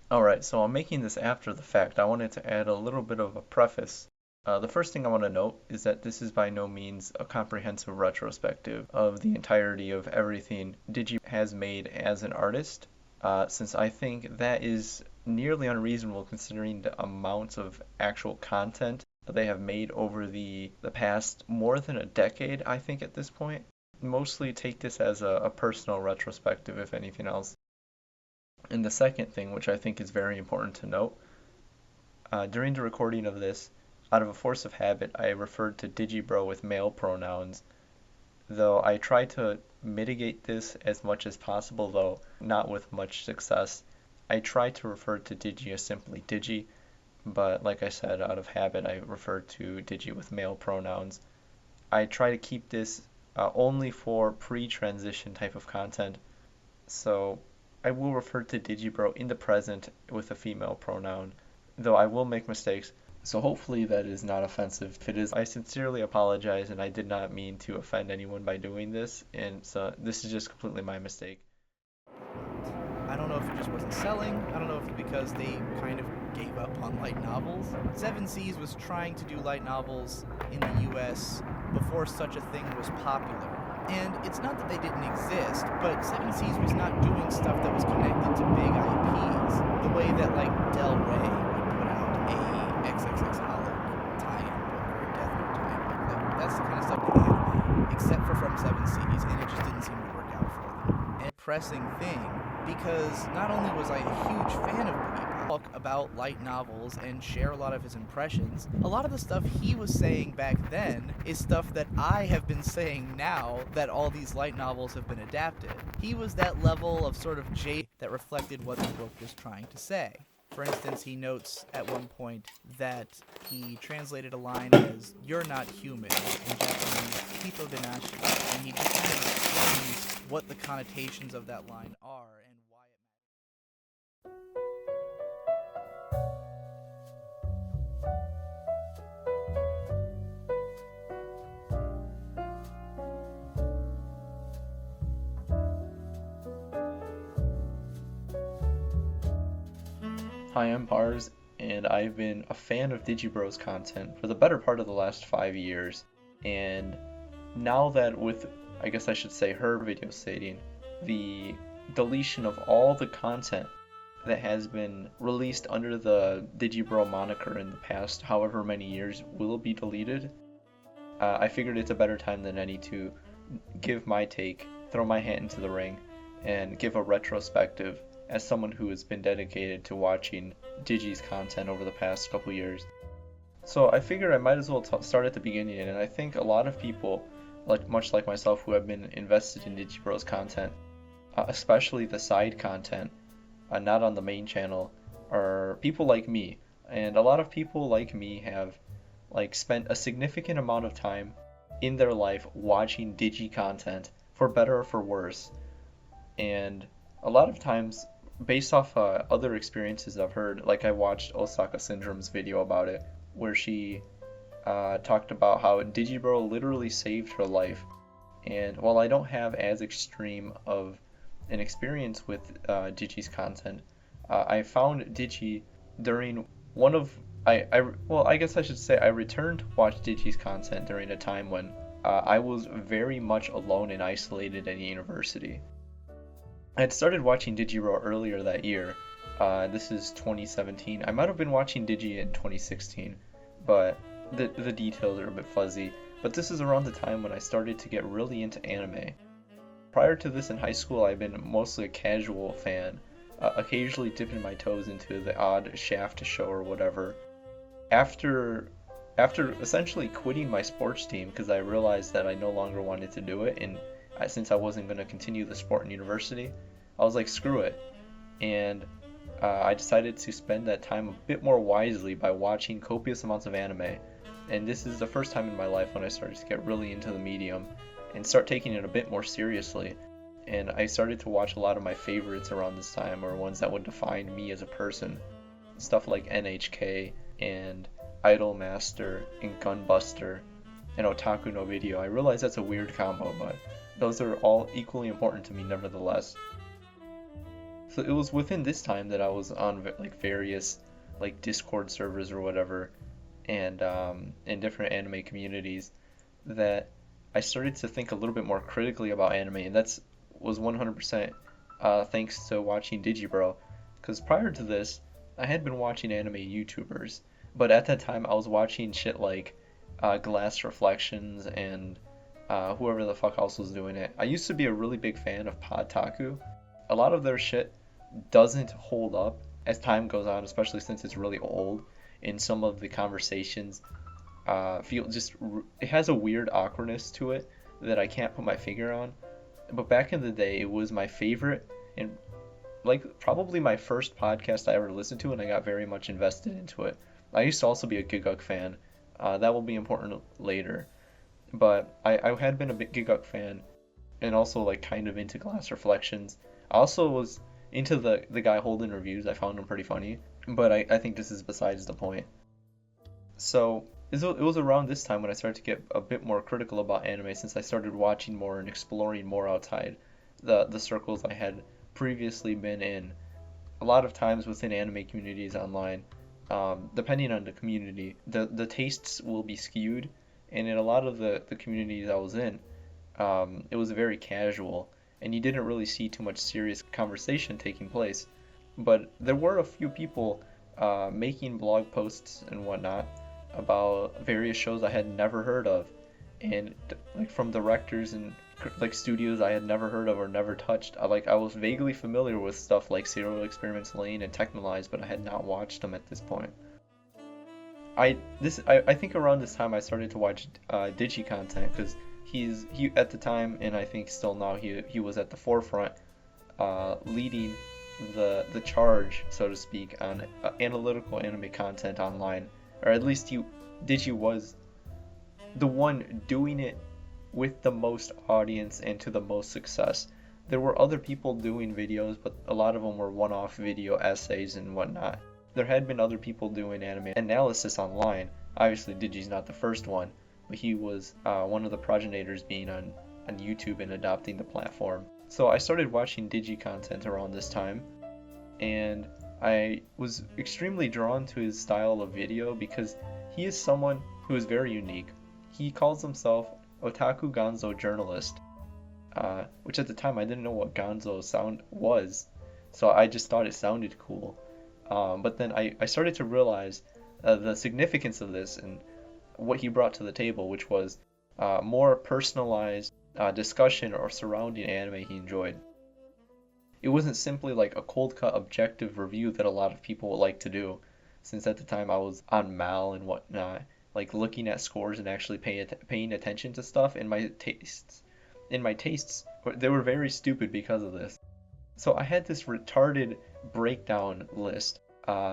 Alright, so I'm making this after the fact. I wanted to add a little bit of a preface. The first thing I want to note is that this is by no means a comprehensive retrospective of the entirety of everything Digi has made as an artist, since I think that is nearly unreasonable considering the amount of actual content that they have made over the past more than a decade, I think, at this point. Mostly take this as a personal retrospective, if anything else. And the second thing, which I think is very important to note, during the recording of this, out of a force of habit, I referred to Digibro with male pronouns, though I try to mitigate this as much as possible, though not with much success. I try to refer to Digi as simply Digi, but like I said, out of habit, I refer to Digi with male pronouns. I try to keep this only for pre-transition type of content, so I will refer to Digibro in the present with a female pronoun, though I will make mistakes. So hopefully that is not offensive. If it is, I sincerely apologize and I did not mean to offend anyone by doing this, and so this is just completely my mistake. I don't know if it just wasn't selling. I don't know if it's because they kind of gave up on light novels. Seven Seas was trying to do light novels in the US before such a thing was popular. And it's not that they didn't exist, but Seven Seas was not doing stuff that was connected to big IPs, the way that like Del Rey would put out a XXX Holic tie-in book or a Death Note tie-in book. Like, that's the kind of stuff they anime, except for from Seven Seas, and it just didn't seem to work out for them. And a pressing thing, because not only was I a huge fan of Boogie talk about light novels and share a lot of his impressions, a lot of the stuff he was saying back then is stuff that I have been saying now that all these light novels have been adapted. He was that level of sort of jade that reflected what the book was trying to say. For instance, he notes at one point that he translated a line as "you're not human" in Japanese "hito de nashi," and he just kind of explains what the connotations of that line are and why it Hi, I'm Pars, and I've been a fan of Digibro's content for the better part of the last 5 years. And now that with, I guess I should say, her video stating the deletion of all the content that has been released under the Digibro moniker in the past however many years will be deleted, I figured it's a better time than any to give my take, throw my hat into the ring, and give a retrospective as someone who has been dedicated to watching Digi's content over the past couple years. So I figured I might as well start at the beginning, and I think a lot of people, much like myself, who have been invested in Digibro's content, especially the side content, not on the main channel, are people like me. And a lot of people like me have spent a significant amount of time in their life watching Digi content, for better or for worse. And a lot of times, based off other experiences I've heard, like I watched Osaka Syndrome's video about it, where she talked about how Digibro literally saved her life. And while I don't have as extreme of an experience with Digi's content, I found Digi during one of well, I guess I should say I returned to watch Digi's content during a time when I was very much alone and isolated at university. I had started watching Digibro earlier that year. This is 2017. I might have been watching Digi in 2016, but the details are a bit fuzzy. But this is around the time when I started to get really into anime. Prior to this in high school, I've been mostly a casual fan, occasionally dipping my toes into the odd Shaft show or whatever. After essentially quitting my sports team because I realized that I no longer wanted to do it, and since I wasn't going to continue the sport in university, I was like, screw it. And I decided to spend that time a bit more wisely by watching copious amounts of anime. And this is the first time in my life when I started to get really into the medium and start taking it a bit more seriously. And I started to watch a lot of my favorites around this time, or ones that would define me as a person. Stuff like NHK and Idolmaster and Gunbuster and Otaku no Video. I realize that's a weird combo, but those are all equally important to me nevertheless. So it was within this time that I was on like various like Discord servers or whatever, and in different anime communities, that I started to think a little bit more critically about anime, and that's was 100% thanks to watching Digibro, because prior to this, I had been watching anime YouTubers, but at that time I was watching shit like Glass Reflections and whoever the fuck else was doing it. I used to be a really big fan of Podtaku. A lot of their shit doesn't hold up as time goes on, especially since it's really old. In some of the conversations, feel just it has a weird awkwardness to it that I can't put my finger on. But back in the day, it was my favorite and like probably my first podcast I ever listened to, and I got very much invested into it. I used to also be a Giguk fan. That will be important later. But I had been a big Giguk fan, and also like kind of into Glass Reflections. I also was into the guy holding reviews. I found him pretty funny, but I think this is besides the point. So it was around this time when I started to get a bit more critical about anime, since I started watching more and exploring more outside the circles I had previously been in. A lot of times within anime communities online, depending on the community, the tastes will be skewed, and in a lot of the communities I was in, it was very casual, and you didn't really see too much serious conversation taking place. But there were a few people making blog posts and whatnot about various shows I had never heard of, and like from directors and like studios I had never heard of or never touched. I was vaguely familiar with stuff like Serial Experiments Lane and Technolize, but I had not watched them at this point. I think around this time I started to watch Digi content, because he at the time, and I think still now, he was at the forefront, leading the charge, so to speak, on analytical anime content online, or at least Digi was the one doing it with the most audience and to the most success. There were other people doing videos, but a lot of them were one-off video essays and whatnot. There had been other people doing anime analysis online. Obviously, Digi's not the first one, but he was one of the progenitors being on YouTube and adopting the platform. So I started watching Digi content around this time, and I was extremely drawn to his style of video because he is someone who is very unique. He calls himself Otaku Gonzo Journalist, which at the time I didn't know what Gonzo sound was, so I just thought it sounded cool. But then I started to realize the significance of this and what he brought to the table, which was more personalized discussion or surrounding anime he enjoyed. It wasn't simply like a cold cut objective review that a lot of people would like to do, since at the time I was on Mal and whatnot, like looking at scores and actually paying attention to stuff, and my tastes they were very stupid because of this. So I had this retarded breakdown list,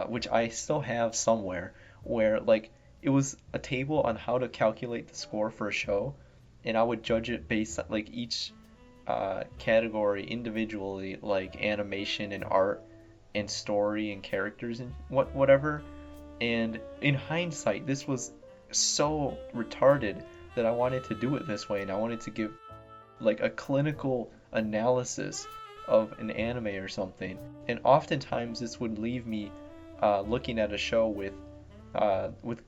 which I still have somewhere, where like it was a table on how to calculate the score for a show, and I would judge it based on like each category individually, like animation and art and story and characters and whatever. And in hindsight, this was so retarded that I wanted to do it this way, and I wanted to give like a clinical analysis of an anime or something. And oftentimes this would leave me looking at a show with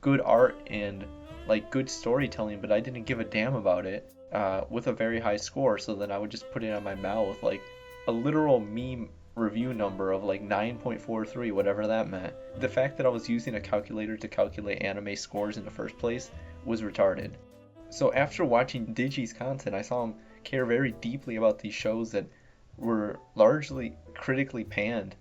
good art and like good storytelling, but I didn't give a damn about it, with a very high score. So then I would just put it on my Mal with like a literal meme review number of like 9.43, whatever that meant. The fact that I was using a calculator to calculate anime scores in the first place was retarded. So after watching Digi's content, I saw him care very deeply about these shows that were largely critically panned,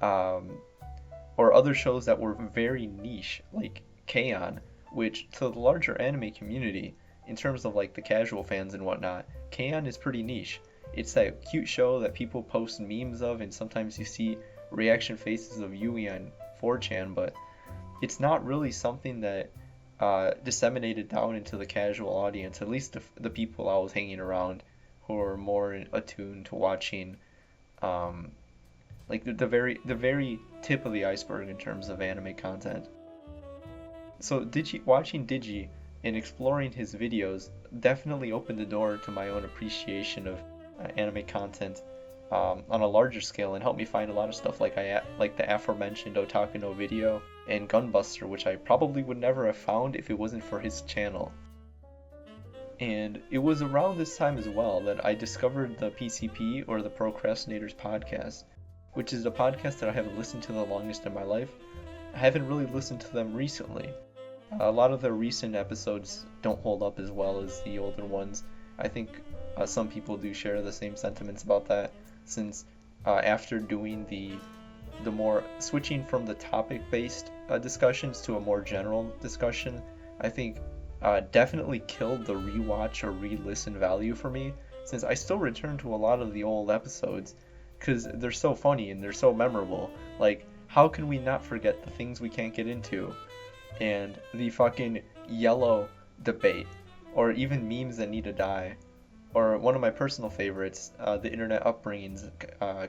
or other shows that were very niche, like K-On!, which to the larger anime community, in terms of like the casual fans and whatnot, K-On! Is pretty niche. It's that cute show that people post memes of, and sometimes you see reaction faces of Yui on 4chan, but it's not really something that disseminated down into the casual audience, at least the people I was hanging around who are more attuned to watching like the very tip of the iceberg in terms of anime content. So watching Digi and exploring his videos definitely opened the door to my own appreciation of anime content on a larger scale and helped me find a lot of stuff like the aforementioned Otaku no Video and Gunbuster, which I probably would never have found if it wasn't for his channel. And it was around this time as well that I discovered the PCP, or the Procrastinators Podcast, which is a podcast that I haven't listened to the longest in my life. I haven't really listened to them recently. A lot of their recent episodes don't hold up as well as the older ones. I think some people do share the same sentiments about that, since after doing the more switching from the topic-based discussions to a more general discussion, I think definitely killed the rewatch or re-listen value for me, since I still return to a lot of the old episodes because they're so funny and they're so memorable. Like, how can we not forget the things we can't get into, and the fucking yellow debate, or even memes that need to die, or one of my personal favorites, the Internet Upbringings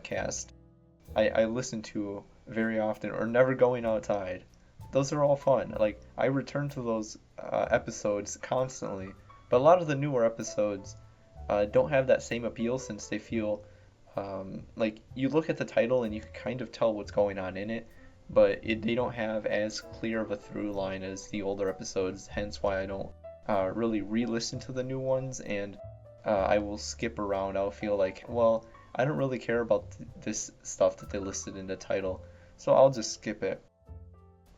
cast. I listen to very often, or Never Going Outside. Those are all fun. Like, I return to those episodes constantly, but a lot of the newer episodes don't have that same appeal, since they feel like you look at the title and you can kind of tell what's going on in it, but they don't have as clear of a through line as the older episodes, hence why I don't really re-listen to the new ones, and I will skip around. I'll feel like, well, I don't really care about this stuff that they listed in the title, so I'll just skip it.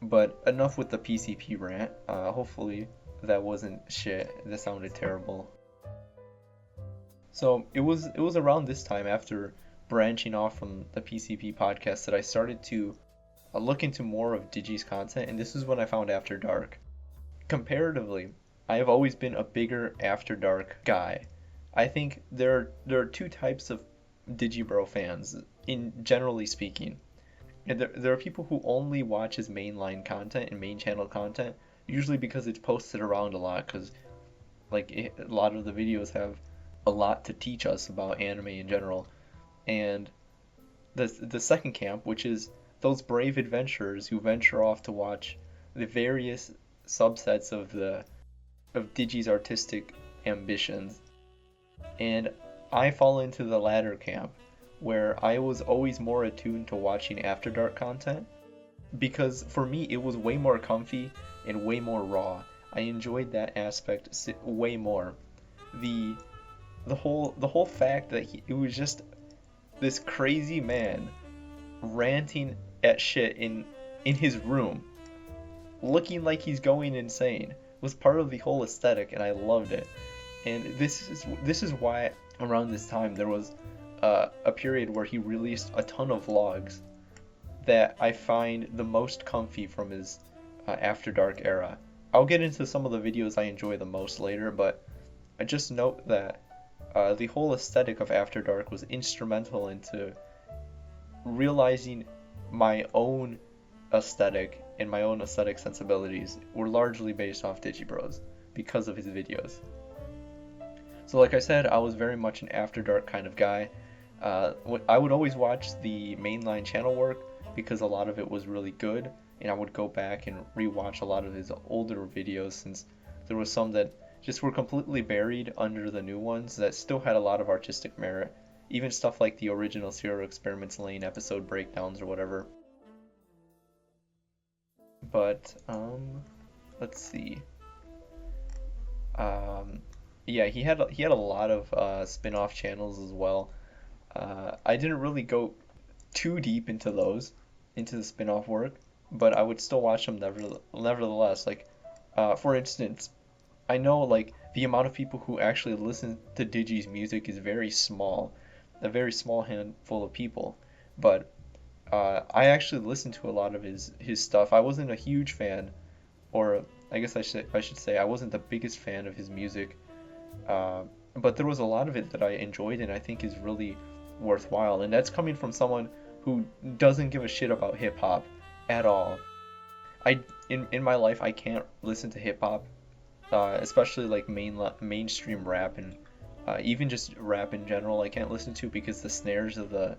But enough with the PCP rant. Hopefully that wasn't shit. That sounded terrible. So it was around this time, after branching off from the PCP podcast, that I started to look into more of Digi's content, and this is when I found After Dark. Comparatively, I have always been a bigger After Dark guy. I think there are two types of Digibro fans, in generally speaking. And there are people who only watch his mainline content and main channel content, usually because it's posted around a lot, because a lot of the videos have a lot to teach us about anime in general. And the second camp, which is those brave adventurers who venture off to watch the various subsets of Digi's artistic ambitions. And I fall into the latter camp, where I was always more attuned to watching After Dark content, because for me it was way more comfy and way more raw. I enjoyed that aspect way more. The whole fact that it was just this crazy man ranting at shit in his room, looking like he's going insane, was part of the whole aesthetic, and I loved it. And this is why around this time there was a period where he released a ton of vlogs that I find the most comfy from his After Dark era. I'll get into some of the videos I enjoy the most later, but I just note that the whole aesthetic of After Dark was instrumental into realizing my own aesthetic, and my own aesthetic sensibilities were largely based off Digibro's because of his videos. So like I said, I was very much an After Dark kind of guy. I would always watch the mainline channel work because a lot of it was really good, and I would go back and rewatch a lot of his older videos, since there was some that just were completely buried under the new ones that still had a lot of artistic merit. Even stuff like the original Serial Experiments Lane episode breakdowns or whatever. But let's see. Yeah, he had a lot of spin-off channels as well. I didn't really go too deep into the spin-off work, but I would still watch them nevertheless. Like, for instance, I know like the amount of people who actually listen to Digi's music is very small, a very small handful of people, but I actually listened to a lot of his stuff. I wasn't a huge fan, or I guess I should say I wasn't the biggest fan of his music, but there was a lot of it that I enjoyed and I think is really worthwhile, and that's coming from someone who doesn't give a shit about hip hop at all. In my life I can't listen to hip hop, especially like mainstream rap, and even just rap in general I can't listen to, because the snares of the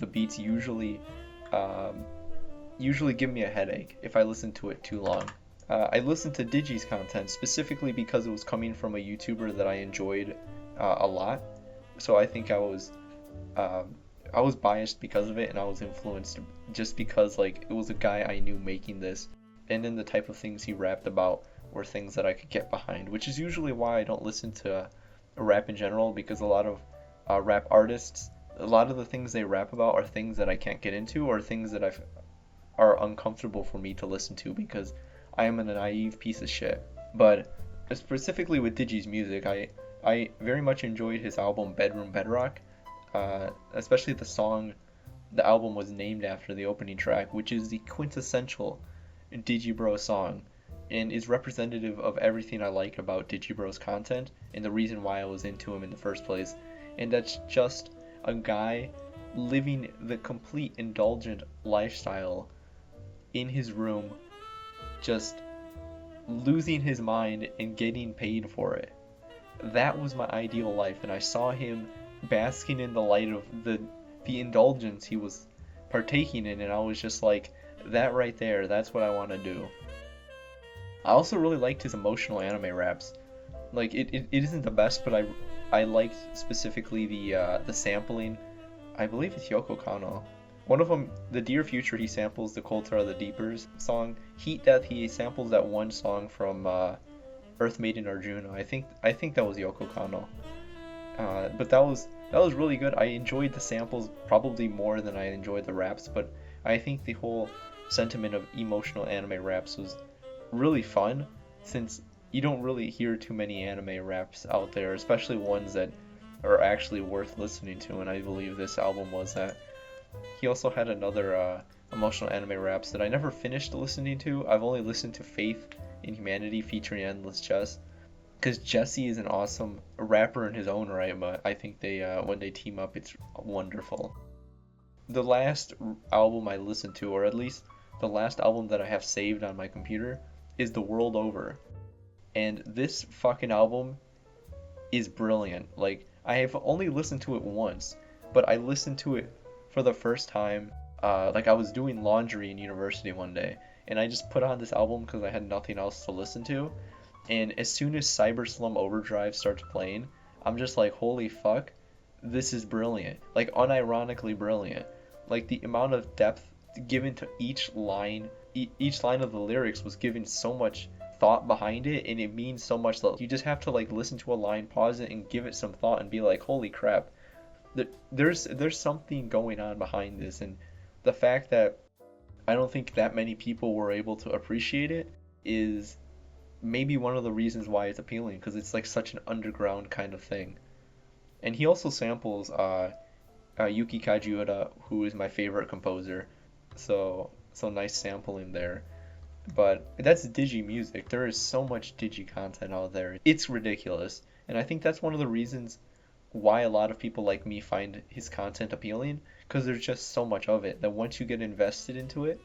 beats usually give me a headache if I listen to it too long. I listened to Digi's content specifically because it was coming from a YouTuber that I enjoyed a lot, so I think I was Um, I was biased because of it, and I was influenced just because like it was a guy I knew making this, and then the type of things he rapped about were things that I could get behind, which is usually why I don't listen to rap in general, because a lot of rap artists, a lot of the things they rap about are things that I can't get into, or things that are uncomfortable for me to listen to because I am a naive piece of shit. But specifically with Digi's music, I very much enjoyed his album Bedroom Bedrock, especially the song the album was named after, the opening track, which is the quintessential Digibro song and is representative of everything I like about Digibro's content and the reason why I was into him in the first place. And that's just a guy living the complete indulgent lifestyle in his room, just losing his mind and getting paid for it. That was my ideal life, and I saw him basking in the light of the indulgence he was partaking in, and I was just like, that right there, that's what I want to do. I also really liked his emotional anime raps. Like it isn't the best, but I liked specifically the sampling. I believe it's Yoko Kano. One of them, the Dear Future, he samples the Colter of the Deepers song. Heat Death, he samples that one song from Earth Maiden Arjuna. I think that was Yoko Kano. But that was really good. I enjoyed the samples probably more than I enjoyed the raps, but I think the whole sentiment of emotional anime raps was really fun, since you don't really hear too many anime raps out there, especially ones that are actually worth listening to, and I believe this album was that. He also had another emotional anime raps that I never finished listening to. I've only listened to Faith in Humanity featuring Endless Chess, because Jesse is an awesome rapper in his own right, but I think they when they team up, it's wonderful. The last album I listened to, or at least the last album that I have saved on my computer, is The World Over. And this fucking album is brilliant. Like, I have only listened to it once, but I listened to it for the first time. Like, I was doing laundry in university one day, and I just put on this album because I had nothing else to listen to. And as soon as Cyber Slum Overdrive starts playing, I'm just like, holy fuck, this is brilliant. Like, unironically brilliant. Like, the amount of depth given to each line, each line of the lyrics was given so much thought behind it, and it means so much that you just have to like listen to a line, pause it, and give it some thought, and be like, holy crap, there's something going on behind this. And the fact that I don't think that many people were able to appreciate it is maybe one of the reasons why it's appealing, because it's like such an underground kind of thing. And he also samples Yuki Kajiura, who is my favorite composer, so nice sampling there. But that's Digi music. There is so much Digi content out there. It's ridiculous. And I think that's one of the reasons why a lot of people like me find his content appealing, because there's just so much of it that once you get invested into it,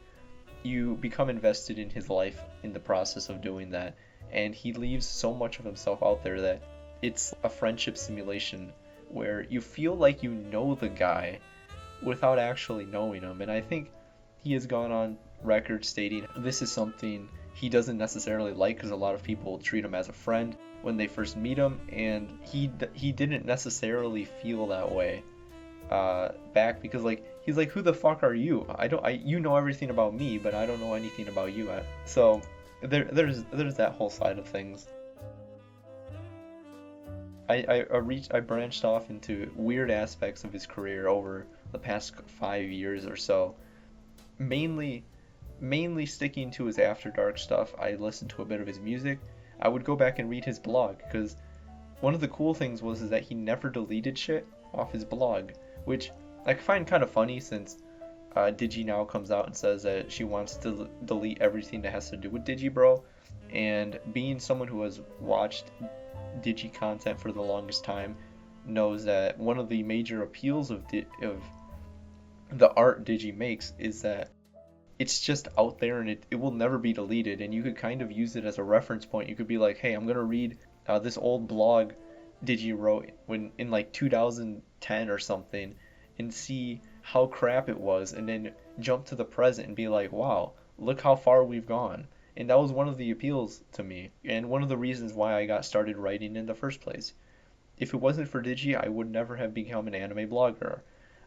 you become invested in his life in the process of doing that. And he leaves so much of himself out there that it's a friendship simulation where you feel like you know the guy without actually knowing him. And I think he has gone on record stating this is something he doesn't necessarily like, because a lot of people treat him as a friend when they first meet him, and he didn't necessarily feel that way back, because like he's like, who the fuck are you? You know everything about me, but I don't know anything about you. So there's that whole side of things. I branched off into weird aspects of his career over the past 5 years or so, mainly sticking to his After Dark stuff. I listened to a bit of his music. I would go back and read his blog, because one of the cool things was is that he never deleted shit off his blog, which I find kind of funny, since Digi now comes out and says that she wants to delete everything that has to do with Digibro. And being someone who has watched Digi content for the longest time, knows that one of the major appeals of the art Digi makes is that it's just out there, and it will never be deleted, and you could kind of use it as a reference point. You could be like, hey, I'm gonna read this old blog Digi wrote when in like 2010 or something, and see how crap it was, and then jump to the present and be like, wow, look how far we've gone. And that was one of the appeals to me, and one of the reasons why I got started writing in the first place. if it wasn't for Digi, I would never have become an anime blogger.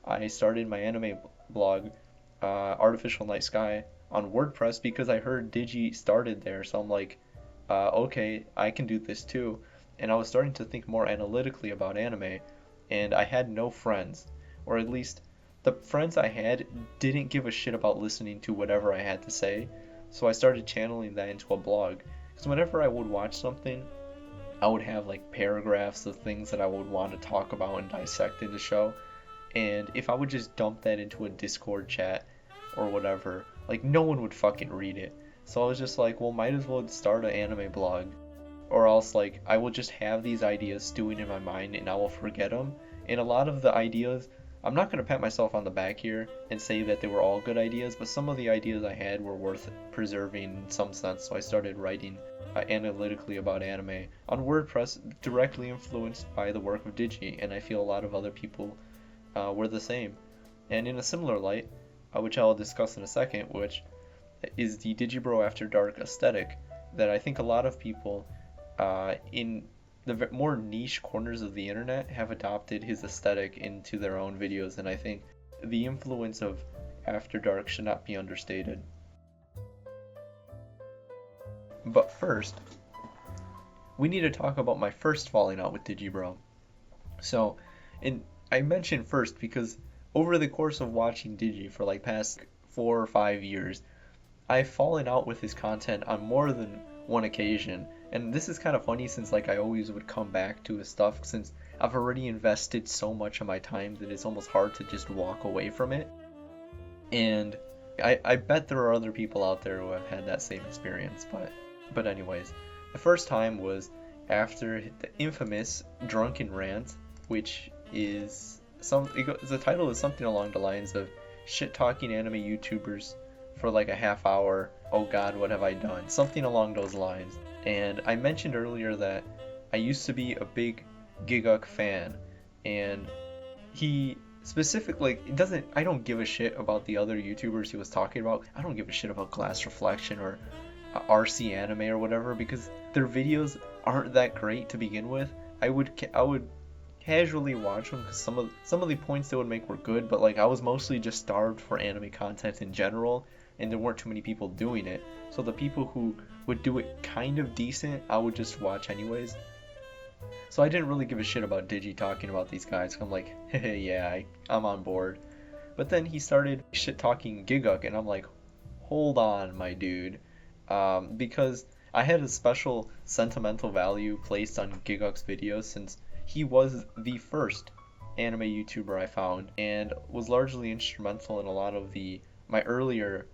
I started my anime blog, Artificial Night Sky, on WordPress because I heard Digi started there. So I'm like, okay, I can do this too. And I was starting to think more analytically about anime, and I had no friends, or at least the friends I had didn't give a shit about listening to whatever I had to say. So I started channeling that into a blog. Because whenever I would watch something, I would have like paragraphs of things that I would want to talk about and dissect in the show. And if I would just dump that into a Discord chat or whatever, like no one would fucking read it. So I was just like, well, might as well start an anime blog. Or else, like, I will just have these ideas stewing in my mind and I will forget them. And a lot of the ideas, I'm not going to pat myself on the back here and say that they were all good ideas, but some of the ideas I had were worth preserving in some sense. So I started writing analytically about anime on WordPress, directly influenced by the work of Digi. And I feel a lot of other people were the same. And in a similar light, which I'll discuss in a second, which is the Digibro After Dark aesthetic, that I think a lot of people in the more niche corners of the internet have adopted his aesthetic into their own videos, and I think the influence of After Dark should not be understated. But first, we need to talk about my first falling out with Digibro. So, I mentioned first because over the course of watching Digi for like past 4 or 5 years, I've fallen out with his content on more than one occasion. And this is kind of funny since like I always would come back to his stuff since I've already invested so much of my time that it's almost hard to just walk away from it. And I bet there are other people out there who have had that same experience. But anyways, the first time was after the infamous Drunken Rant, which is the title is something along the lines of shit talking anime YouTubers for like a half hour. Oh god, what have I done? Something along those lines. And I mentioned earlier that I used to be a big Giguk fan, and he specifically I don't give a shit about the other YouTubers he was talking about. I don't give a shit about Glass Reflection or RC Anime or whatever, because their videos aren't that great to begin with. I would casually watch them because some of the points they would make were good, but like I was mostly just starved for anime content in general, and there weren't too many people doing it. So the people who would do it kind of decent, I would just watch anyways. So I didn't really give a shit about Digi talking about these guys. I'm like, hey, yeah, I'm on board. But then he started shit talking Giguk, and I'm like, hold on, my dude. Because I had a special sentimental value placed on Giguk's videos since he was the first anime YouTuber I found and was largely instrumental in a lot of my earlier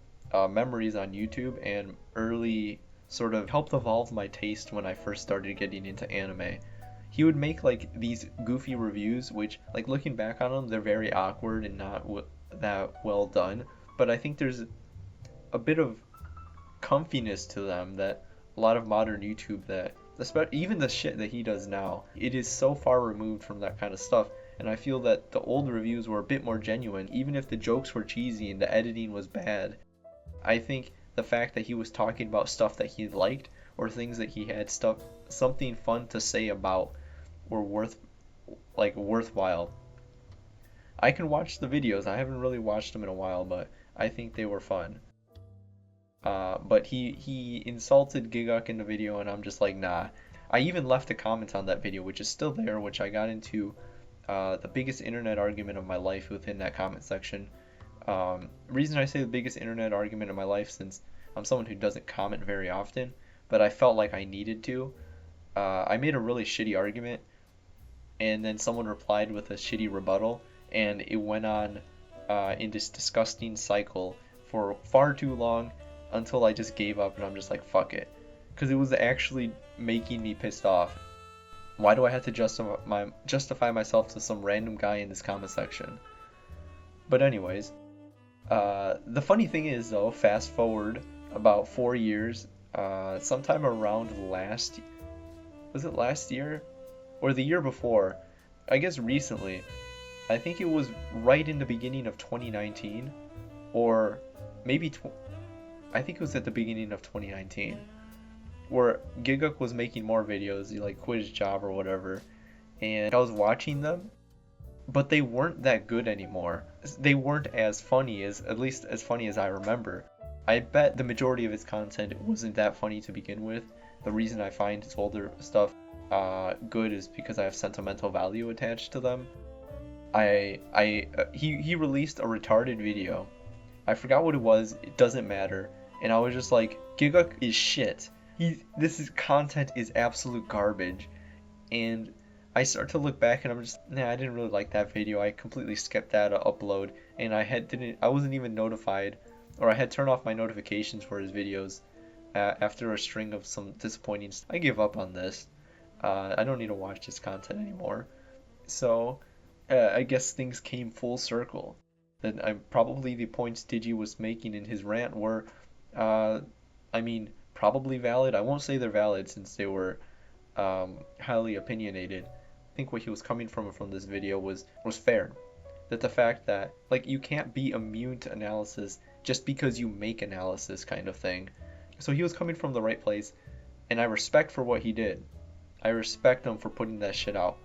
memories on YouTube, and early sort of helped evolve my taste when I first started getting into anime. He would make like these goofy reviews, which like looking back on them, they're very awkward and not that well done, but I think there's a bit of comfiness to them that a lot of modern YouTube, that even the shit that he does now, it is so far removed from that kind of stuff. And I feel that the old reviews were a bit more genuine, even if the jokes were cheesy and the editing was bad. I think the fact that he was talking about stuff that he liked, or things that he had something fun to say about, were worthwhile. I can watch the videos. I haven't really watched them in a while, but I think they were fun. But he insulted Giguk in the video, and I'm just like, nah. I even left a comment on that video, which is still there, which I got into the biggest internet argument of my life within that comment section. Reason I say the biggest internet argument of my life, since I'm someone who doesn't comment very often, but I felt like I needed to. I made a really shitty argument, and then someone replied with a shitty rebuttal, and it went on in this disgusting cycle for far too long until I just gave up, and I'm just like, fuck it. Because it was actually making me pissed off. Why do I have to justify myself to some random guy in this comment section? But anyways, the funny thing is though, fast forward about 4 years, sometime around last year? Or the year before, I guess recently, I think it was right in the beginning of 2019, or maybe I think it was at the beginning of 2019, where Giguk was making more videos. He like quit his job or whatever, and I was watching them, but they weren't that good anymore. They weren't as funny as, at least as funny as I remember. I bet the majority of his content wasn't that funny to begin with. The reason I find his older stuff good is because I have sentimental value attached to them. He released a retarded video. I forgot what it was. It doesn't matter. And I was just like, Giga is shit. Content is absolute garbage. And I start to look back and I'm just, I didn't really like that video. I completely skipped that upload, and I wasn't even notified, or I had turned off my notifications for his videos after a string of some disappointing. I give up on this. I don't need to watch his content anymore. So I guess things came full circle. That probably the points Digi was making in his rant were, probably valid. I won't say they're valid since they were highly opinionated. I think what he was coming from this video was fair. That the fact that, like, you can't be immune to analysis just because you make analysis, kind of thing. So he was coming from the right place, and I respect for what he did. I respect him for putting that shit out.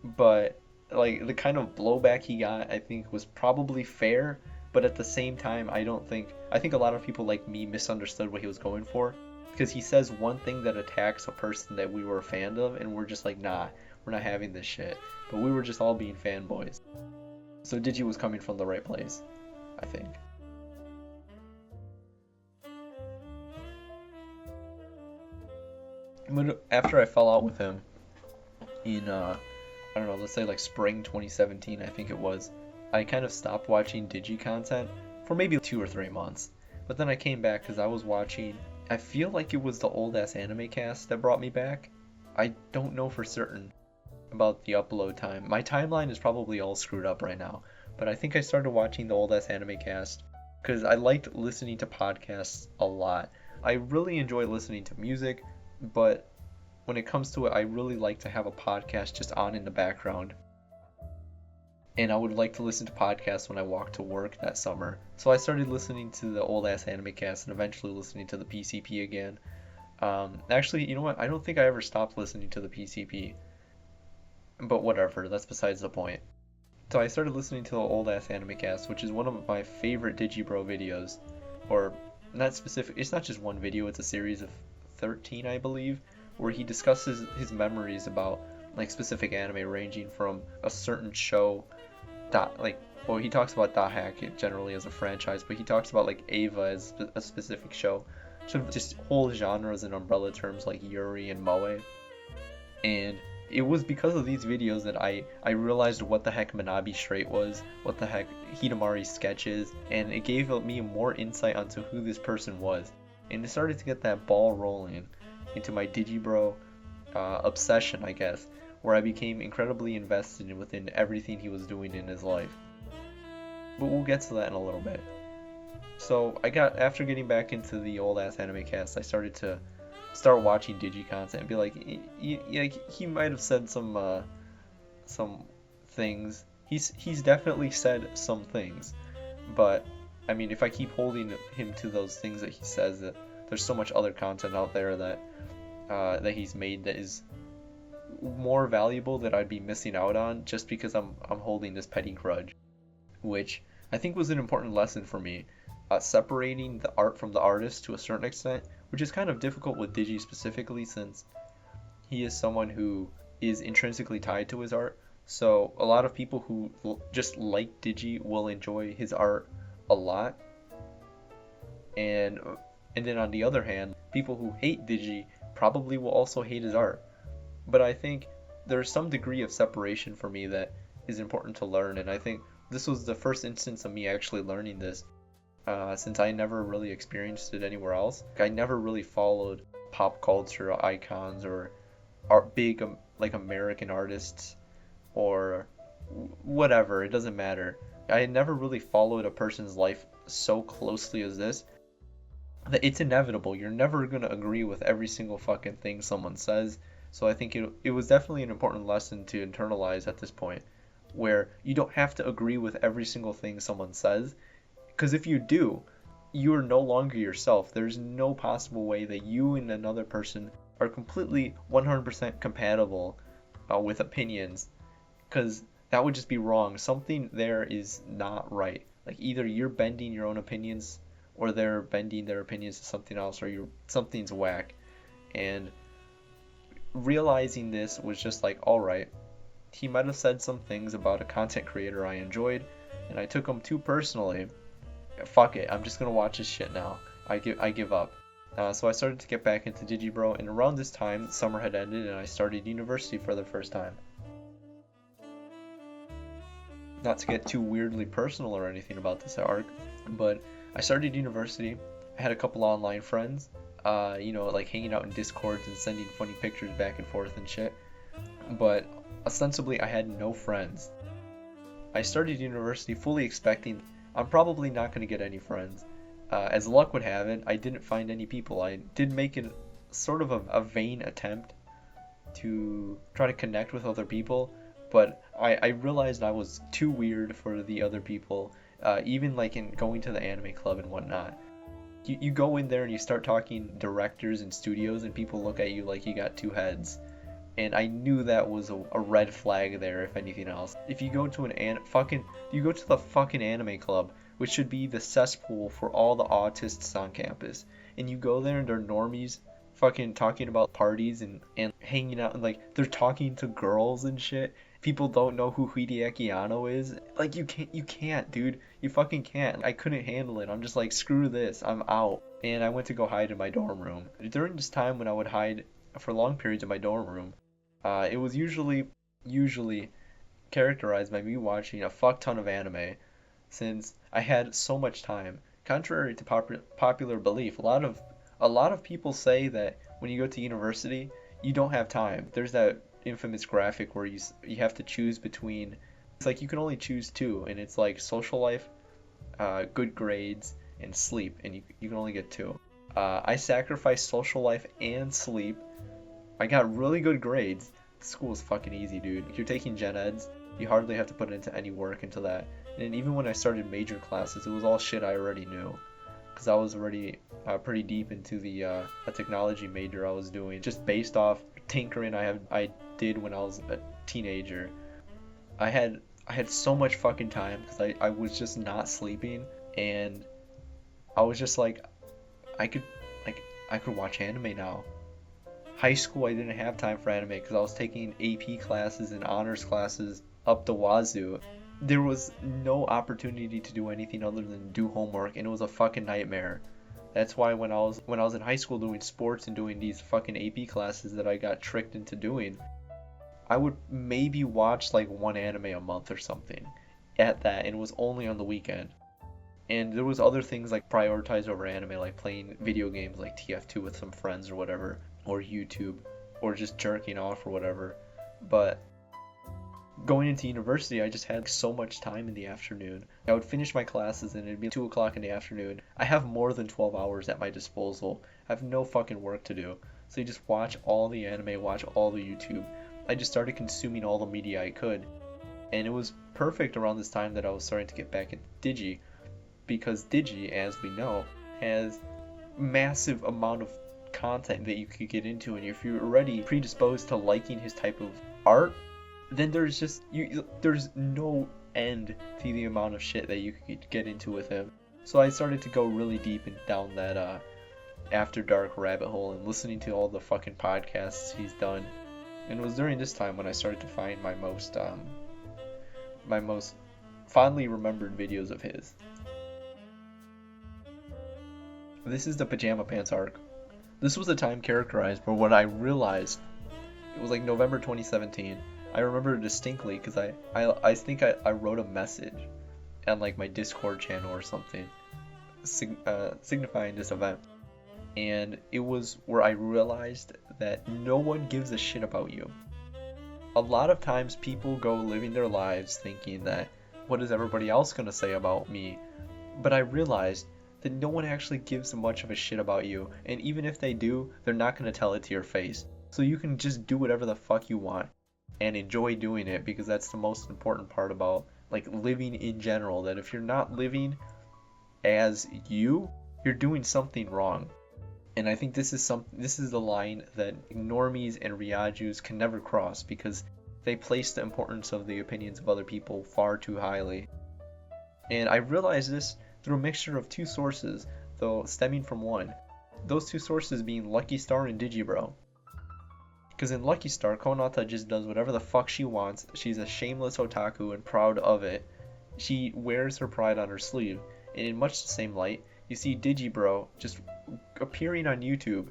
But like the kind of blowback he got, I think was probably fair, but at the same time I think a lot of people like me misunderstood what he was going for, because he says one thing that attacks a person that we were a fan of, and we're just like, nah, we're not having this shit. But we were just all being fanboys. So Digi was coming from the right place, I think. But after I fell out with him in I don't know, let's say like spring 2017, I think it was, I kind of stopped watching Digi content for maybe 2 or 3 months. But then I came back because I was watching, I feel like it was the old ass anime cast that brought me back. I don't know for certain about the upload time. My timeline is probably all screwed up right now, but I think I started watching the old ass anime cast because I liked listening to podcasts a lot. I really enjoy listening to music, but when it comes to it, I really like to have a podcast just on in the background. And I would like to listen to podcasts when I walk to work that summer. So I started listening to the old ass anime cast and eventually listening to the PCP again. Actually, you know what? I don't think I ever stopped listening to the PCP. But whatever, that's besides the point. So I started listening to the old ass anime cast, which is one of my favorite Digibro videos. Or, not specific, it's not just one video, it's a series of 13, I believe, where he discusses his memories about like specific anime, ranging from a certain show he talks about Dot Hack generally as a franchise, but he talks about like Ava as a specific show, so just whole genres and umbrella terms like Yuri and Moe. And it was because of these videos that I realized what the heck Manabi Straight was, what the heck Hidamari's sketch is, and it gave me more insight onto who this person was, and it started to get that ball rolling into my Digibro obsession, I guess, where I became incredibly invested within everything he was doing in his life. But we'll get to that in a little bit. So after getting back into the old ass anime cast, I started to watching Digi content and be like, he might have said some things. He's definitely said some things, but I mean, if I keep holding him to those things that he says, that there's so much other content out there that he's made that is more valuable that I'd be missing out on just because I'm holding this petty grudge, which I think was an important lesson for me, separating the art from the artist to a certain extent, which is kind of difficult with Digi specifically since he is someone who is intrinsically tied to his art. So a lot of people who just like Digi will enjoy his art a lot, and then on the other hand, people who hate Digi probably will also hate his art. But I think there's some degree of separation for me that is important to learn, and I think this was the first instance of me actually learning this, since I never really experienced it anywhere else. I never really followed pop culture icons or big like American artists or whatever, it doesn't matter. I had never really followed a person's life so closely as this, that it's inevitable. You're never going to agree with every single fucking thing someone says. So I think it was definitely an important lesson to internalize at this point, where you don't have to agree with every single thing someone says, because if you do, you are no longer yourself. There's no possible way that you and another person are completely 100% compatible with opinions, because that would just be wrong. Something there is not right. Like either you're bending your own opinions or they're bending their opinions to something else, or something's whack. And realizing this was just like, all right, he might have said some things about a content creator I enjoyed, and I took them too personally. Fuck it, I'm just gonna watch this shit now. I give up. So I started to get back into Digibro, and around this time, summer had ended, and I started university for the first time. Not to get too weirdly personal or anything about this arc, but I started university. I had a couple online friends, like hanging out in Discords and sending funny pictures back and forth and shit. But ostensibly, I had no friends. I started university fully expecting I'm probably not going to get any friends. As luck would have it, I didn't find any people. I did make a sort of a vain attempt to try to connect with other people, but I realized I was too weird for the other people, even like in going to the anime club and whatnot. You go in there and you start talking directors and studios, and people look at you like you got two heads. And I knew that was a red flag there, if anything else. If you go to you go to the fucking anime club, which should be the cesspool for all the autists on campus, and you go there and they're normies fucking talking about parties and hanging out, and like they're talking to girls and shit. People don't know who Hideaki Anno is. Like you can't, dude. You fucking can't. I couldn't handle it. I'm just like, screw this. I'm out. And I went to go hide in my dorm room. During this time when I would hide for long periods in my dorm room, it was usually characterized by me watching a fuck ton of anime, since I had so much time. Contrary to popular belief, a lot of people say that when you go to university, you don't have time. There's that infamous graphic where you have to choose between. It's like you can only choose two, and it's like social life, good grades, and sleep, and you can only get two. I sacrificed social life and sleep. I got really good grades. School's fucking easy, dude. If you're taking gen eds, you hardly have to put into any work into that. And even when I started major classes, it was all shit I already knew, because I was already pretty deep into the technology major I was doing, just based off tinkering I did when I was a teenager. I had so much fucking time because I was just not sleeping, and I was just like, I could watch anime now. High school, I didn't have time for anime because I was taking AP classes and honors classes up the wazoo. There was no opportunity to do anything other than do homework, and it was a fucking nightmare. That's why when I was in high school doing sports and doing these fucking AP classes that I got tricked into doing, I would maybe watch like one anime a month or something at that, and it was only on the weekend. And there was other things like prioritized over anime, like playing video games like TF2 with some friends or whatever, or YouTube, or just jerking off or whatever. But going into university, I just had so much time in the afternoon. I would finish my classes and it'd be 2 o'clock in the afternoon. I have more than 12 hours at my disposal. I have no fucking work to do. So you just watch all the anime, watch all the YouTube. I just started consuming all the media I could. And it was perfect around this time that I was starting to get back into Digi, because Digi, as we know, has massive amount of content that you could get into, and if you're already predisposed to liking his type of art, then there's no end to the amount of shit that you could get into with him. So I started to go really deep and down that after dark rabbit hole and listening to all the fucking podcasts he's done. And it was during this time when I started to find my most fondly remembered videos of his. This is the Pajama Pants arc. This was a time characterized by what I realized. It was like November 2017. I remember distinctly because I think I wrote a message on like my Discord channel or something, signifying this event. And it was where I realized that no one gives a shit about you. A lot of times people go living their lives thinking that, what is everybody else going to say about me? But I realized that no one actually gives much of a shit about you, and even if they do, they're not going to tell it to your face. So you can just do whatever the fuck you want and enjoy doing it, because that's the most important part about like living in general, that if you're not living as you're doing something wrong. And I think this is the line that normies and Ryajus can never cross, because they place the importance of the opinions of other people far too highly. And I realized this through a mixture of two sources, though stemming from one. Those two sources being Lucky Star and Digibro. Because in Lucky Star, Konata just does whatever the fuck she wants. She's a shameless otaku and proud of it. She wears her pride on her sleeve. And in much the same light, you see Digibro just appearing on YouTube.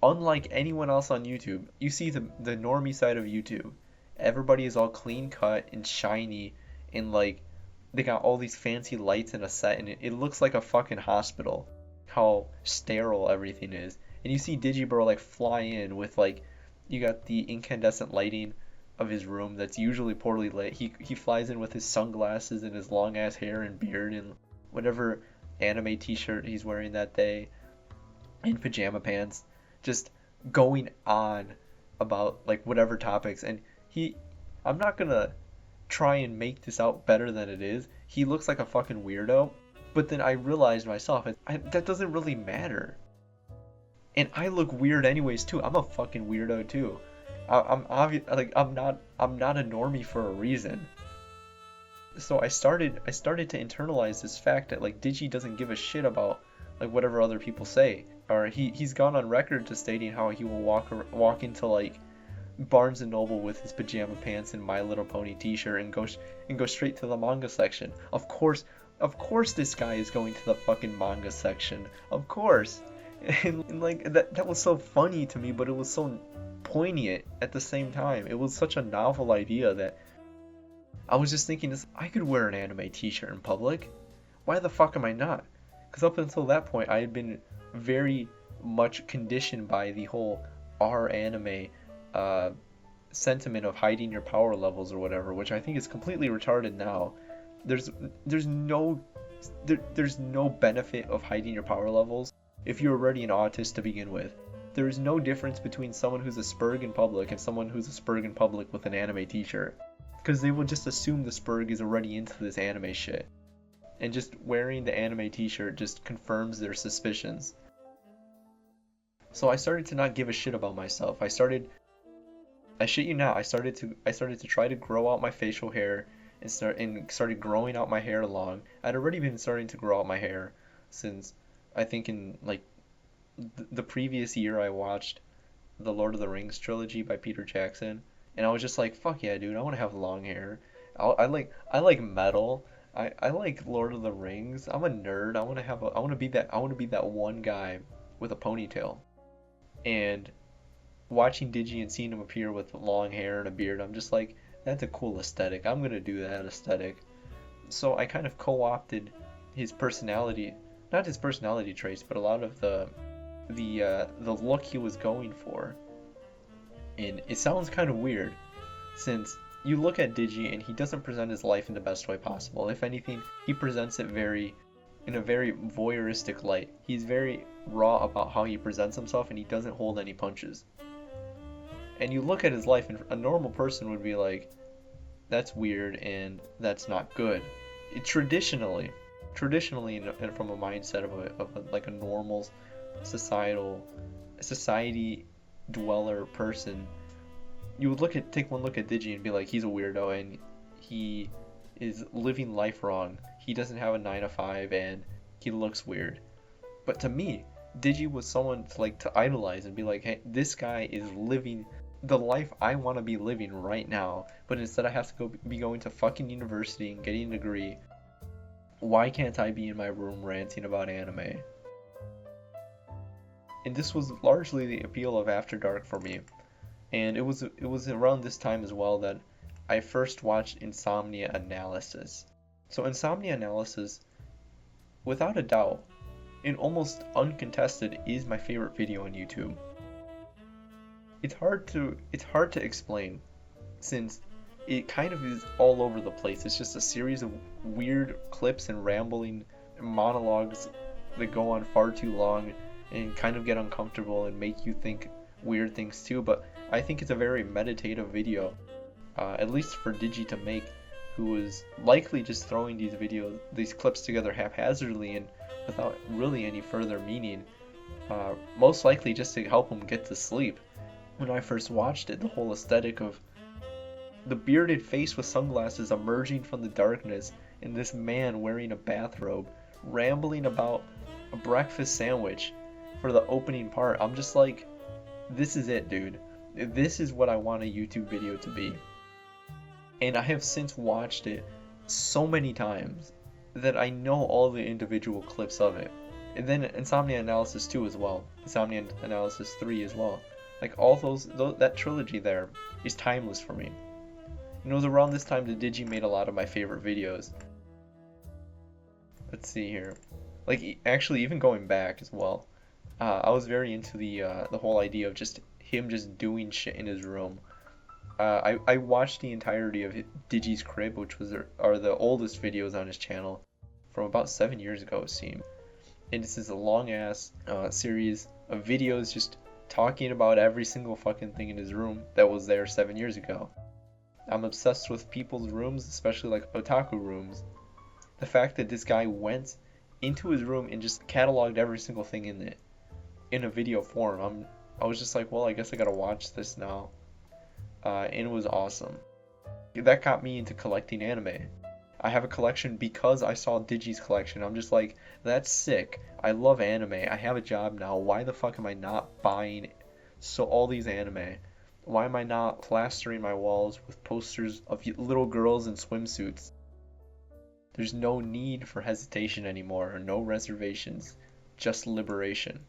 Unlike anyone else on YouTube, you see the normie side of YouTube. Everybody is all clean cut and shiny and like they got all these fancy lights and a set and it looks like a fucking hospital. How sterile everything is. And you see Digibro like fly in with like, you got the incandescent lighting of his room that's usually poorly lit. He flies in with his sunglasses and his long ass hair and beard and whatever anime t-shirt he's wearing that day and pajama pants, just going on about like whatever topics. And I'm not gonna try and make this out better than it is. He looks like a fucking weirdo, but then I realized myself that doesn't really matter. And I look weird anyways too. I'm a fucking weirdo too. I'm obvious, like I'm not a normie for a reason. So I started to internalize this fact that like Digi doesn't give a shit about like whatever other people say. Or he's gone on record to stating how he will walk into like Barnes and Noble with his pajama pants and My Little Pony t-shirt and go straight to the manga section. Of course this guy is going to the fucking manga section. Of course. And like that was so funny to me, but it was so poignant at the same time. It was such a novel idea that I was just thinking this, I could wear an anime t-shirt in public. Why the fuck am I not? Because up until that point I had been very much conditioned by the whole anime sentiment of hiding your power levels or whatever, which I think is completely retarded now. There's no benefit of hiding your power levels if you're already an autist to begin with. There is no difference between someone who's a spurg in public and someone who's a spurg in public with an anime t-shirt. Because they will just assume the spurg is already into this anime shit. And just wearing the anime t-shirt just confirms their suspicions. So I started to not give a shit about myself. I shit you not, I started to try to grow out my facial hair and started growing out my hair long. I'd already been starting to grow out my hair since I think in like the previous year I watched the Lord of the Rings trilogy by Peter Jackson, and I was just like, fuck yeah, dude, I want to have long hair. I like metal. I like Lord of the Rings. I'm a nerd. I want to be that one guy with a ponytail. And watching Digi and seeing him appear with long hair and a beard, I'm just like, that's a cool aesthetic. I'm gonna do that aesthetic. So I kind of co-opted his personality, not his personality traits, but a lot of the look he was going for. And it sounds kind of weird, since you look at Digi and he doesn't present his life in the best way possible. If anything, he presents it in a very voyeuristic light. He's very raw about how he presents himself, and he doesn't hold any punches. And you look at his life, and a normal person would be like, that's weird and that's not good. Traditionally, and from a mindset of like a normal society dweller person, you would take one look at Digi and be like, he's a weirdo and he is living life wrong. He doesn't have a 9 to 5 and he looks weird. But to me, Digi was someone to idolize and be like, hey, this guy is living the life I want to be living right now, but instead I have to be going to fucking university and getting a degree. Why can't I be in my room ranting about anime? And this was largely the appeal of After Dark for me. And it was around this time as well that I first watched Insomnia Analysis. So Insomnia Analysis, without a doubt, and almost uncontested, is my favorite video on YouTube. It's hard to explain, since it kind of is all over the place. It's just a series of weird clips and rambling monologues that go on far too long and kind of get uncomfortable and make you think weird things too. But I think it's a very meditative video, at least for Digi to make, who was likely just throwing these clips together haphazardly and without really any further meaning, most likely just to help him get to sleep. When I first watched it, the whole aesthetic of the bearded face with sunglasses emerging from the darkness, and this man wearing a bathrobe rambling about a breakfast sandwich for the opening part. I'm just like, this is it, dude. This is what I want a YouTube video to be. And I have since watched it so many times that I know all the individual clips of it. And then Insomnia Analysis 2 as well. Insomnia Analysis 3 as well. Like all those that trilogy there is timeless for me. And it was around this time that Digi made a lot of my favorite videos. Let's see here. Like actually even going back as well. I was very into the whole idea of just him just doing shit in his room. I watched the entirety of Digi's Crib, which are the oldest videos on his channel from about 7 years ago, it seemed. And this is a long ass series of videos just talking about every single fucking thing in his room that was there 7 years ago. I'm obsessed with people's rooms, especially like otaku rooms. The fact that this guy went into his room and just cataloged every single thing in it in a video form. I was just like, well, I guess I gotta watch this now. And it was awesome. That got me into collecting anime. I have a collection because I saw Digi's collection. I'm just like, that's sick. I love anime. I have a job now. Why the fuck am I not buying all these anime? Why am I not plastering my walls with posters of little girls in swimsuits? There's no need for hesitation anymore, or no reservations, just liberation.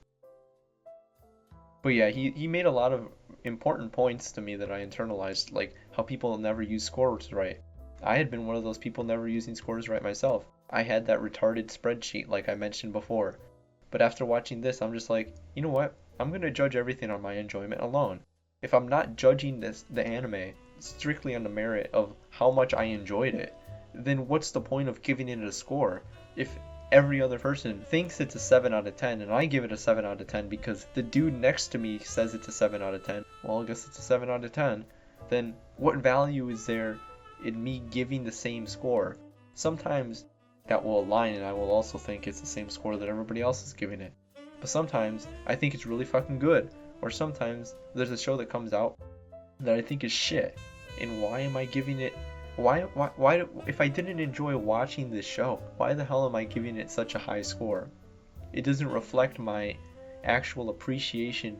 But yeah, he made a lot of important points to me that I internalized, like how people never use scores right. I had been one of those people never using scores right myself. I had that retarded spreadsheet like I mentioned before. But after watching this, I'm just like, you know what? I'm going to judge everything on my enjoyment alone. If I'm not judging the anime strictly on the merit of how much I enjoyed it, then what's the point of giving it a score? If every other person thinks it's a 7 out of 10 and I give it a 7 out of 10 because the dude next to me says it's a 7 out of 10, well, I guess it's a 7 out of 10, then what value is there in me giving the same score? Sometimes that will align and I will also think it's the same score that everybody else is giving it. But sometimes I think it's really fucking good. Or sometimes there's a show that comes out that I think is shit. And why am I giving it... Why if I didn't enjoy watching this show, why the hell am I giving it such a high score? It doesn't reflect my actual appreciation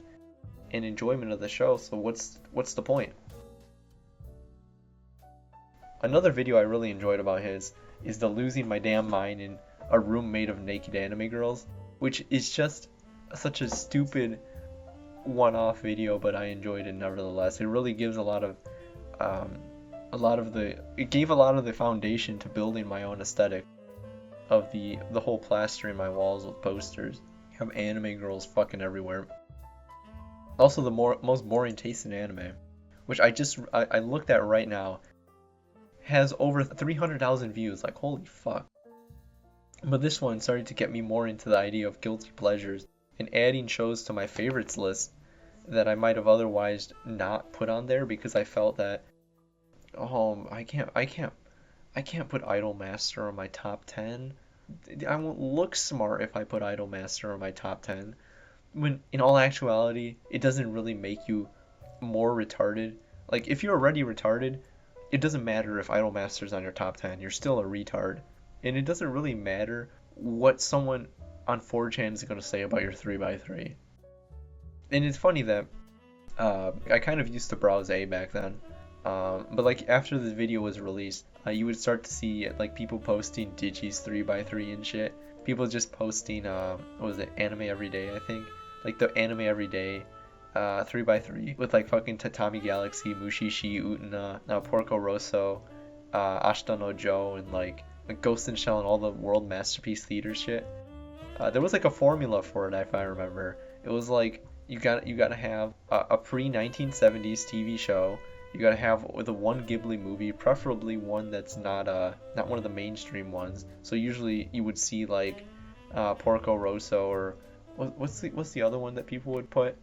and enjoyment of the show, so what's the point? Another video I really enjoyed about his is the losing my damn mind in a room made of naked anime girls, which is just such a stupid one-off video, but I enjoyed it nevertheless. It really gives it gave a lot of the foundation to building my own aesthetic of the whole plastering my walls with posters. You have anime girls fucking everywhere. Also the most boring taste in anime, which I looked at right now, has over 300,000 views. Like, holy fuck. But this one started to get me more into the idea of guilty pleasures and adding shows to my favorites list that I might have otherwise not put on there because I felt that, oh, I can't put Idolmaster on my top 10. I won't look smart if I put Idolmaster on my top 10. When in all actuality, it doesn't really make you more retarded. Like, if you're already retarded, it doesn't matter if Idolmaster's on your top 10. You're still a retard. And it doesn't really matter what someone on 4chan is going to say about your 3x3. And it's funny that I kind of used to browse A back then. But like after this video was released, you would start to see like people posting Digi's 3x3 and shit. People just posting, what was it, Anime Everyday, I think? Like the Anime Everyday 3x3 with like fucking Tatami Galaxy, Mushishi, Utena, Porco Rosso, Ashita no Joe, and like Ghost in Shell and all the World Masterpiece Theater shit. There was like a formula for it, if I remember. It was like you gotta have a pre-1970s TV show. You gotta have the one Ghibli movie, preferably one that's not one of the mainstream ones. So usually you would see like Porco Rosso, or what's the other one that people would put?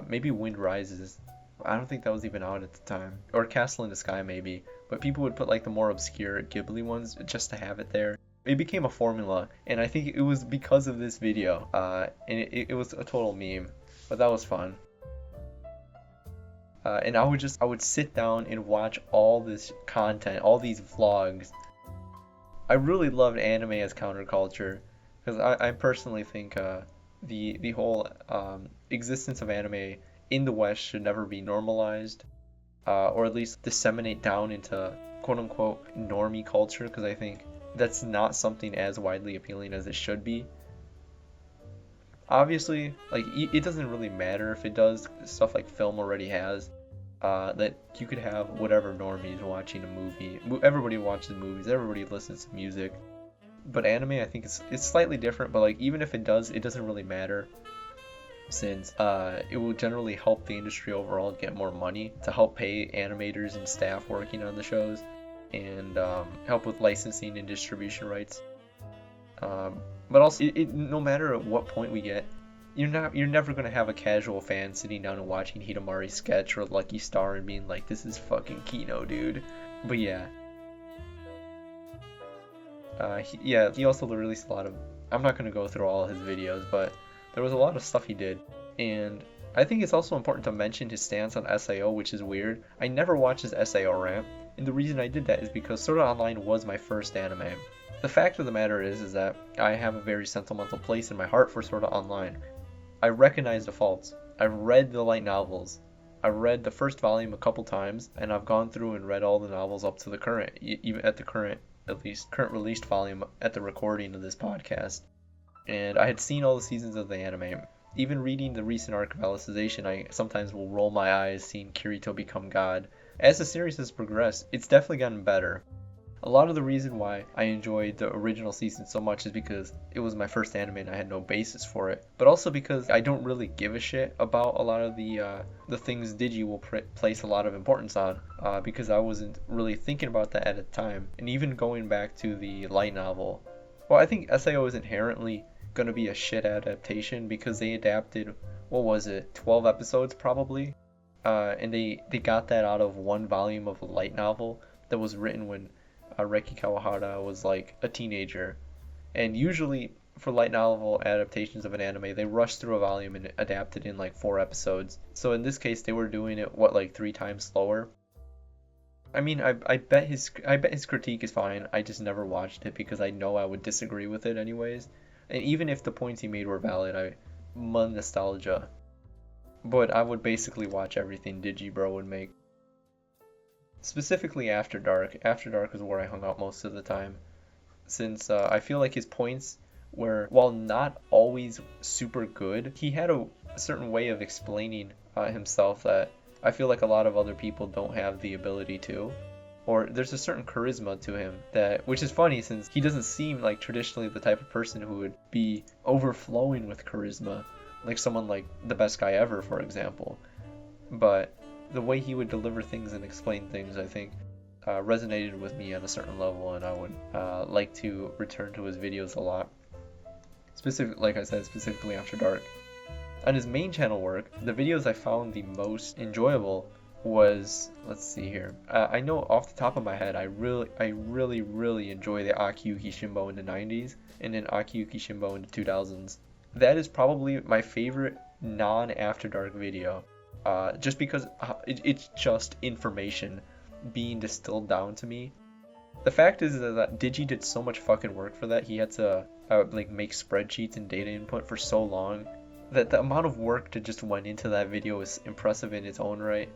Maybe Wind Rises. I don't think that was even out at the time. Or Castle in the Sky maybe. But people would put like the more obscure Ghibli ones just to have it there. It became a formula, and I think it was because of this video. And it was a total meme, but that was fun. And I would sit down and watch all this content, all these vlogs. I really loved anime as counterculture because I personally think the whole existence of anime in the West should never be normalized, or at least disseminate down into quote unquote normie culture, because I think that's not something as widely appealing as it should be. Obviously, like it doesn't really matter if it does. Stuff like film already has. That you could have whatever normies watching a movie. Everybody watches movies. Everybody listens to music. But anime, I think it's slightly different. But like even if it does, it doesn't really matter, since it will generally help the industry overall get more money to help pay animators and staff working on the shows, and help with licensing and distribution rights. But also, no matter at what point we get, you're never gonna have a casual fan sitting down and watching Hidamari's sketch or Lucky Star and being like, "This is fucking Kino, dude." But yeah, he also released a lot of. I'm not gonna go through all his videos, but there was a lot of stuff he did, and I think it's also important to mention his stance on SAO, which is weird. I never watched his SAO rant, and the reason I did that is because Sword Art Online was my first anime. The fact of the matter is that I have a very sentimental place in my heart for Sword Art Online. I recognize the faults. I've read the light novels. I read the first volume a couple times, and I've gone through and read all the novels up to the current, even at the current, at least current released volume at the recording of this podcast. And I had seen all the seasons of the anime. Even reading the recent arc of Alicization, I sometimes will roll my eyes seeing Kirito become God. As the series has progressed, it's definitely gotten better. A lot of the reason why I enjoyed the original season so much is because it was my first anime and I had no basis for it, but also because I don't really give a shit about a lot of the things Digi will place a lot of importance on, because I wasn't really thinking about that at the time. And even going back to the light novel, well, I think SAO is inherently going to be a shit adaptation because they adapted, what was it, 12 episodes probably, and they got that out of one volume of a light novel that was written when Reki Kawahara was like a teenager. And usually for light novel adaptations of an anime, they rush through a volume and adapt it in like 4 episodes. So in this case, they were doing it like 3 times slower. I mean, I bet his critique is fine. I just never watched it because I know I would disagree with it anyways. And even if the points he made were valid, nostalgia. But I would basically watch everything Digibro would make. Specifically After Dark. After Dark is where I hung out most of the time, since I feel like his points were, while not always super good, he had a certain way of explaining himself that I feel like a lot of other people don't have the ability to. Or there's a certain charisma to him which is funny since he doesn't seem like traditionally the type of person who would be overflowing with charisma, like someone like the best guy ever, for example. But the way he would deliver things and explain things, I think, resonated with me on a certain level, and I would like to return to his videos a lot. Like I said, specifically After Dark. On his main channel work, the videos I found the most enjoyable was, let's see here. I know off the top of my head, I really enjoy the Akiyuki Shimbo in the 90s and then Akiyuki Shimbo in the 2000s. That is probably my favorite non-After Dark video. Just because it's just information being distilled down to me. The fact is that Digi did so much fucking work for that. He had to like make spreadsheets and data input for so long that the amount of work that just went into that video is impressive in its own right.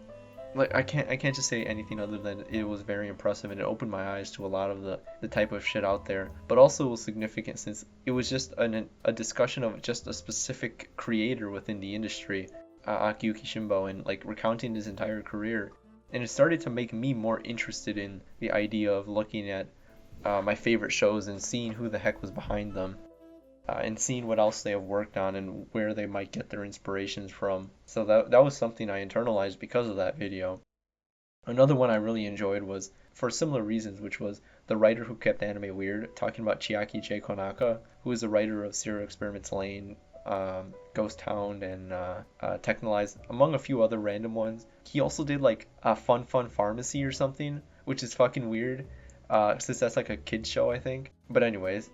Like I can't just say anything other than it was very impressive, and it opened my eyes to a lot of the type of shit out there. But also it was significant since it was just a discussion of just a specific creator within the industry. Akiyuki Shimbo, and like recounting his entire career, and it started to make me more interested in the idea of looking at my favorite shows and seeing who the heck was behind them, and seeing what else they have worked on and where they might get their inspirations from. So that was something I internalized because of that video. Another one I really enjoyed was for similar reasons, which was the writer who kept anime weird, talking about Chiaki J. Konaka, who is the writer of Serial Experiments Lane, Ghost Hound, and Technolize, among a few other random ones. He also did like a Fun Pharmacy or something, which is fucking weird, since that's like a kid's show, I think. But anyways,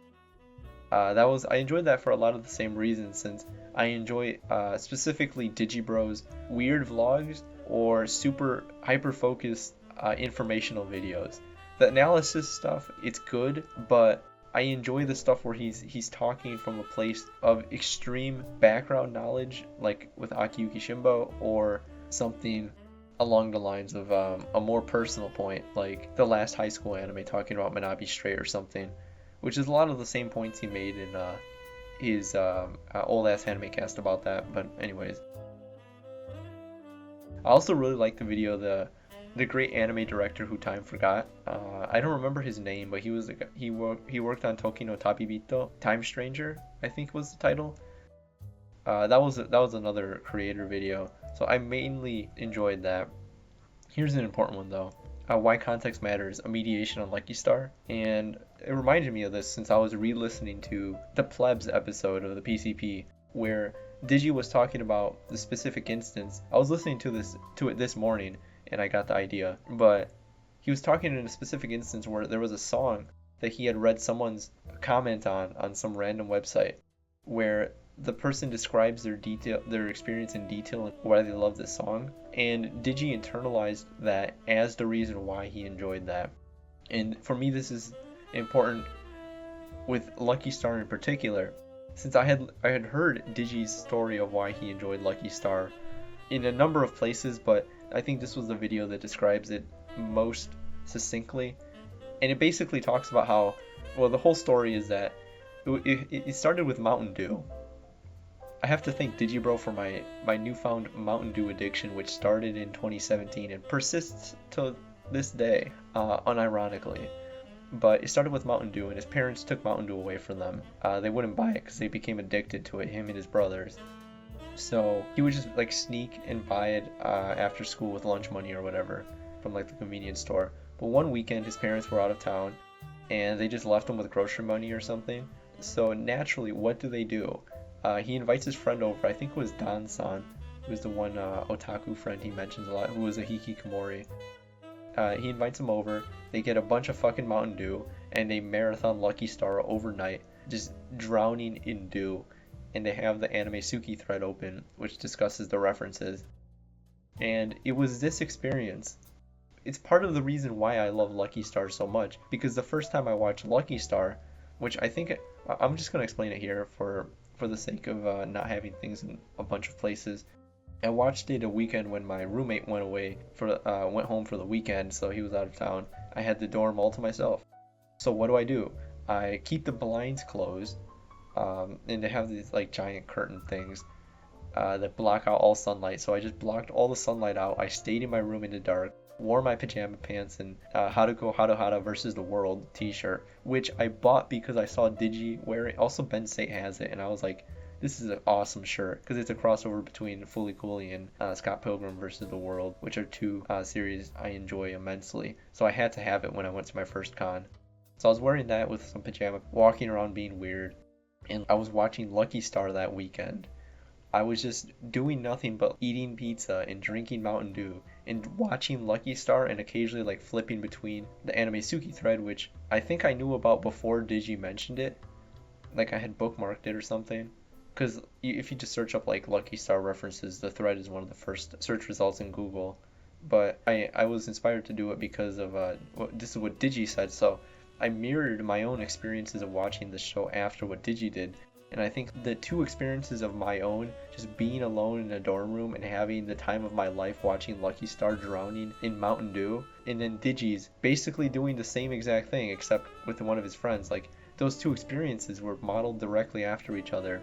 I enjoyed that for a lot of the same reasons, since I enjoy specifically Digibro's weird vlogs or super hyper-focused informational videos. The analysis stuff, it's good, but I enjoy the stuff where he's talking from a place of extreme background knowledge, like with Akiyuki Shimbo, or something along the lines of a more personal point, like the last high school anime talking about Manabi Strait or something, which is a lot of the same points he made in his old ass anime cast about that. But anyways, I also really like the video the great anime director who time forgot. I don't remember his name, but he worked on Toki no Tabibito, Time Stranger, I think was the title. That was another creator video, so I mainly enjoyed that. Here's an important one though. Why Context Matters, a mediation on Lucky Star, and it reminded me of this since I was re-listening to the Plebs episode of the PCP where Digi was talking about the specific instance. I was listening to it this morning and I got the idea, but he was talking in a specific instance where there was a song that he had read someone's comment on some random website where the person describes their experience in detail and why they love this song, and Digi internalized that as the reason why he enjoyed that. And for me this is important with Lucky Star in particular, since I had heard Digi's story of why he enjoyed Lucky Star in a number of places, but I think this was the video that describes it most succinctly. And it basically talks about how, well, the whole story is that it started with Mountain Dew. I have to thank Digibro for my newfound Mountain Dew addiction, which started in 2017 and persists to this day, unironically. But it started with Mountain Dew, and his parents took Mountain Dew away from them. They wouldn't buy it because they became addicted to it, him and his brothers. So he would just like sneak and buy it after school with lunch money or whatever from like the convenience store. But one weekend his parents were out of town and they just left him with grocery money or something. So naturally, what do? He invites his friend over. I think it was Dan-san, who was the one otaku friend he mentions a lot, who was a hikikomori. He invites him over. They get a bunch of fucking Mountain Dew and they marathon Lucky Star overnight, just drowning in dew. And they have the anime Suki thread open, which discusses the references. And it was this experience. It's part of the reason why I love Lucky Star so much, because the first time I watched Lucky Star, which I think I'm just going to explain it here for the sake of not having things in a bunch of places. I watched it a weekend when my roommate went home for the weekend, so he was out of town. I had the dorm all to myself. So what do? I keep the blinds closed. And they have these like giant curtain things that block out all sunlight. So I just blocked all the sunlight out. I stayed in my room in the dark, wore my pajama pants and Haruko Haruhara versus the World t-shirt, which I bought because I saw Digi wear it. Also Ben Sate has it, and I was like, this is an awesome shirt because it's a crossover between Fully Cooley and Scott Pilgrim versus the World, which are two series I enjoy immensely. So I had to have it when I went to my first con. So I was wearing that with some pajama, walking around being weird. And I was watching Lucky Star that weekend. I was just doing nothing but eating pizza and drinking Mountain Dew and watching Lucky Star and occasionally like flipping between the anime Suki thread, which I think I knew about before Digi mentioned it. Like I had bookmarked it or something. Because if you just search up like Lucky Star references, the thread is one of the first search results in Google. But I was inspired to do it because of this is what Digi said, so I mirrored my own experiences of watching the show after what Digi did, and I think the two experiences of my own, just being alone in a dorm room and having the time of my life watching Lucky Star drowning in Mountain Dew, and then Digi's basically doing the same exact thing except with one of his friends, like those two experiences were modeled directly after each other.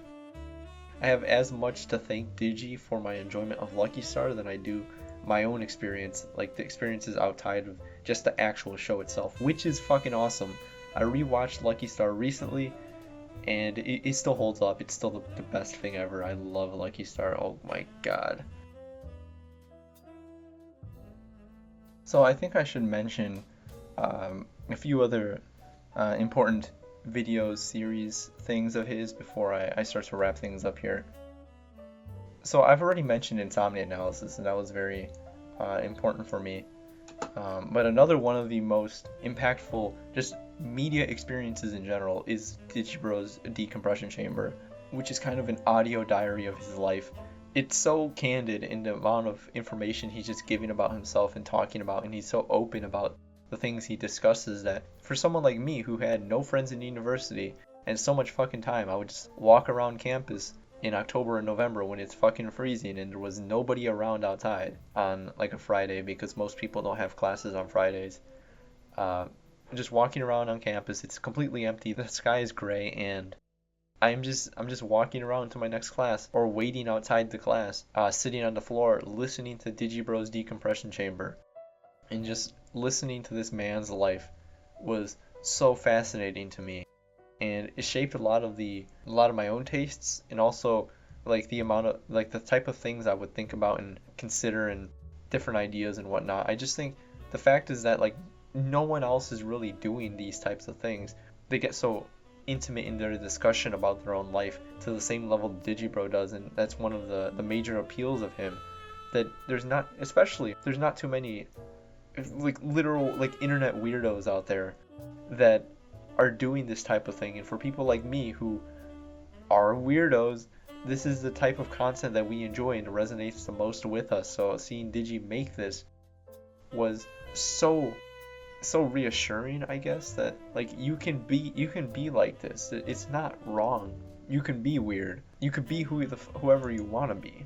I have as much to thank Digi for my enjoyment of Lucky Star than I do my own experience, like the experiences outside of just the actual show itself, which is fucking awesome. I rewatched Lucky Star recently and it still holds up. It's still the best thing ever. I love Lucky Star. Oh my god. So I think I should mention a few other important videos, series, things of his before I start to wrap things up here. So I've already mentioned Insomnia Analysis, and that was very important for me. But another one of the most impactful just media experiences in general is Digibro's Decompression Chamber, which is kind of an audio diary of his life. it's so candid in the amount of information he's just giving about himself and talking about, and he's so open about the things he discusses that for someone like me who had no friends in university and so much fucking time, I would just walk around campus in October and November when it's fucking freezing and there was nobody around outside on like a Friday because most people don't have classes on Fridays. Just walking around on campus, it's completely empty, the sky is gray, and I'm just walking around to my next class or waiting outside the class, sitting on the floor listening to Digibro's decompression chamber, and just listening to this man's life was so fascinating to me, and it shaped a lot of my own tastes, and also like the amount of like the type of things I would think about and consider and different ideas and whatnot. I just think the fact is that like no one else is really doing these types of things. They get so intimate in their discussion about their own life to the same level Digibro does, and that's one of the major appeals of him, that there's not too many like literal like internet weirdos out there that are doing this type of thing. And for people like me who are weirdos, this is the type of content that we enjoy and resonates the most with us. So seeing Digi make this was so reassuring, I guess, that like you can be like this. It's not wrong. You can be weird. You could be whoever you want to be.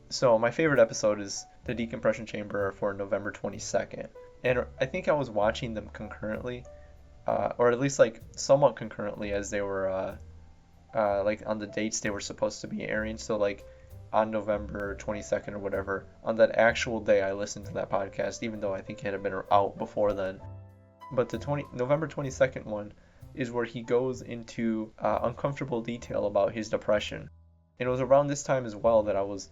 So my favorite episode is the decompression chamber for November 22nd, and I think I was watching them concurrently, or at least like somewhat concurrently as they were like on the dates they were supposed to be airing. So like on November 22nd or whatever, on that actual day I listened to that podcast, even though I think it had been out before then. But the November 22nd one is where he goes into uncomfortable detail about his depression. And it was around this time as well that I was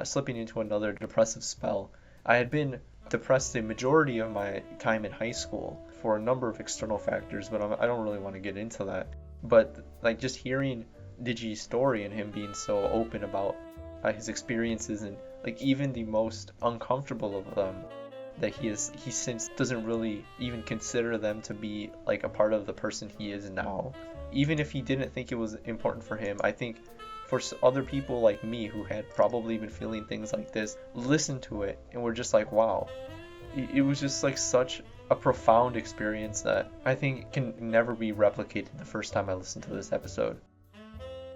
slipping into another depressive spell. I had been depressed the majority of my time in high school for a number of external factors, but I don't really want to get into that. But like just hearing Digi's story and him being so open about his experiences, and like even the most uncomfortable of them, that he since doesn't really even consider them to be like a part of the person he is now. Even if he didn't think it was important for him, I think for other people like me who had probably been feeling things like this, listened to it and were just like, wow. It was just like such a profound experience that I think can never be replicated the first time I listened to this episode.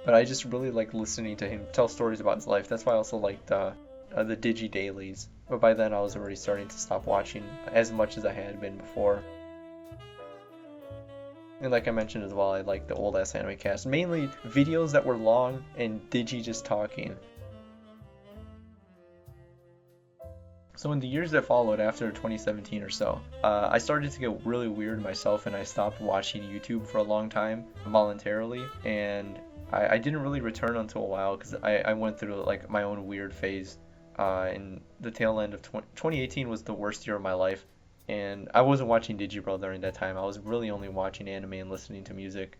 But I just really like listening to him tell stories about his life. That's why I also liked the Digi dailies. But by then I was already starting to stop watching as much as I had been before. And like I mentioned as well, I like the old ass anime cast. Mainly videos that were long and Digi just talking. So in the years that followed after 2017 or so, I started to get really weird myself, and I stopped watching YouTube for a long time voluntarily, and I didn't really return until a while because I went through like my own weird phase. In the tail end of 2018 was the worst year of my life, and I wasn't watching Digibro during that time. I was really only watching anime and listening to music.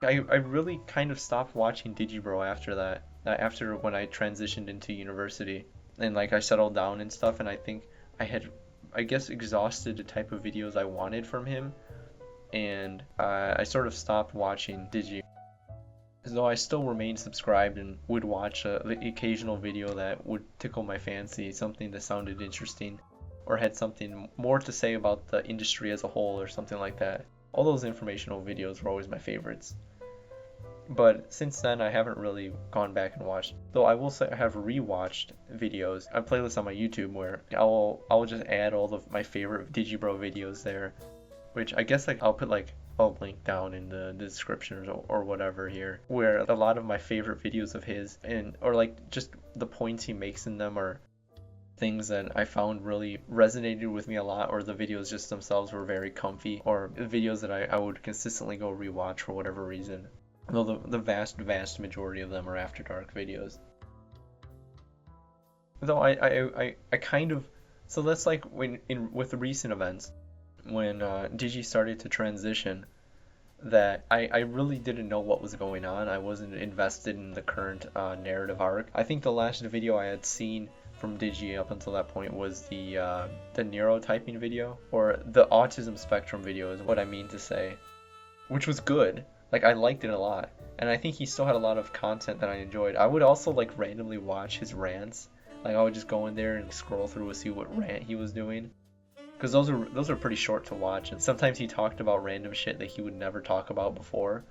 I really kind of stopped watching Digibro after that, after when I transitioned into university and like I settled down and stuff, and I think I had, I guess, exhausted the type of videos I wanted from him, and I sort of stopped watching Digi. Though I still remained subscribed and would watch the occasional video that would tickle my fancy, something that sounded interesting or had something more to say about the industry as a whole or something like that. All those informational videos were always my favorites. But since then I haven't really gone back and watched, though I will say I have rewatched videos. I have playlists on my YouTube where I'll just add all of my favorite Digibro videos there, which I guess like I'll put like a link down in the description or whatever here, where a lot of my favorite videos of his, and or like just the points he makes in them are things that I found really resonated with me a lot, or the videos just themselves were very comfy, or videos that I would consistently go rewatch for whatever reason. Though the vast majority of them are After Dark videos. Though I kind of, so that's like with the recent events, when Digi started to transition, that I really didn't know what was going on. I wasn't invested in the current narrative arc. I think the last video I had seen from Digi up until that point was the neurotyping video, or the autism spectrum video is what I mean to say, which was good. Like, I liked it a lot. And I think he still had a lot of content that I enjoyed. I would also like randomly watch his rants. Like, I would just go in there and scroll through and see what rant he was doing. Because those are pretty short to watch, and sometimes he talked about random shit that he would never talk about before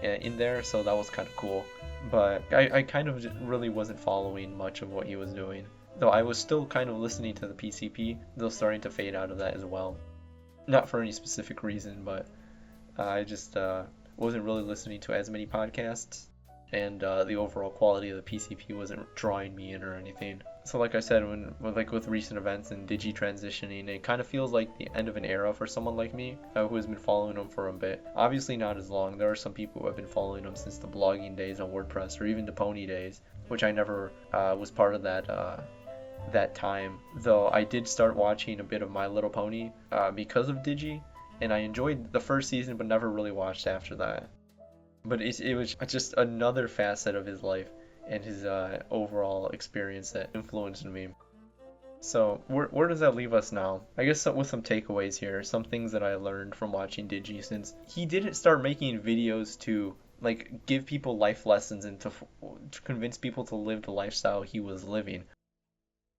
in there, so that was kind of cool. But I kind of really wasn't following much of what he was doing, though I was still kind of listening to the PCP, though starting to fade out of that as well. Not for any specific reason, but I just wasn't really listening to as many podcasts, and the overall quality of the PCP wasn't drawing me in or anything. So like I said, with recent events and Digi transitioning, it kind of feels like the end of an era for someone like me who has been following them for a bit. Obviously not as long. There are some people who have been following them since the blogging days on WordPress or even the Pony days, which I never was part of that time. Though I did start watching a bit of My Little Pony because of Digi, and I enjoyed the first season but never really watched after that. But it was just another facet of his life and his overall experience that influenced me. So where does that leave us now? I guess with some takeaways here, some things that I learned from watching Digi, since he didn't start making videos to like give people life lessons and to convince people to live the lifestyle he was living.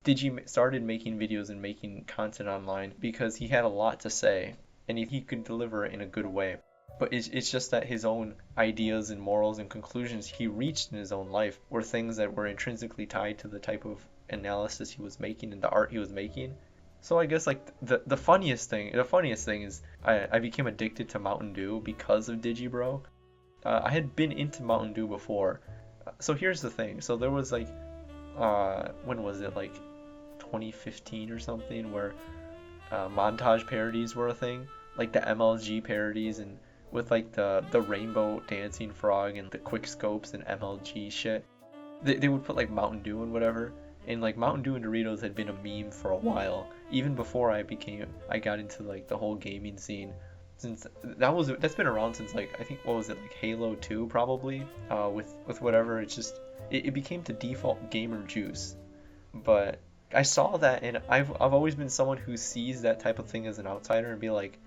Digi started making videos and making content online because he had a lot to say and he could deliver it in a good way. But it's just that his own ideas and morals and conclusions he reached in his own life were things that were intrinsically tied to the type of analysis he was making and the art he was making. So I guess like the funniest thing is I became addicted to Mountain Dew because of Digibro. I had been into Mountain Dew before. So here's the thing. So there was like when was it, like 2015 or something, where montage parodies were a thing, like the MLG parodies, and with like the rainbow dancing frog and the quick scopes and MLG shit. They would put like Mountain Dew and whatever. And like Mountain Dew and Doritos had been a meme for a while, even before I got into like the whole gaming scene. Since that's been around since like, I think, what was it, like Halo 2 probably, with whatever. It's just it became the default gamer juice. But I saw that, and I've always been someone who sees that type of thing as an outsider and be like,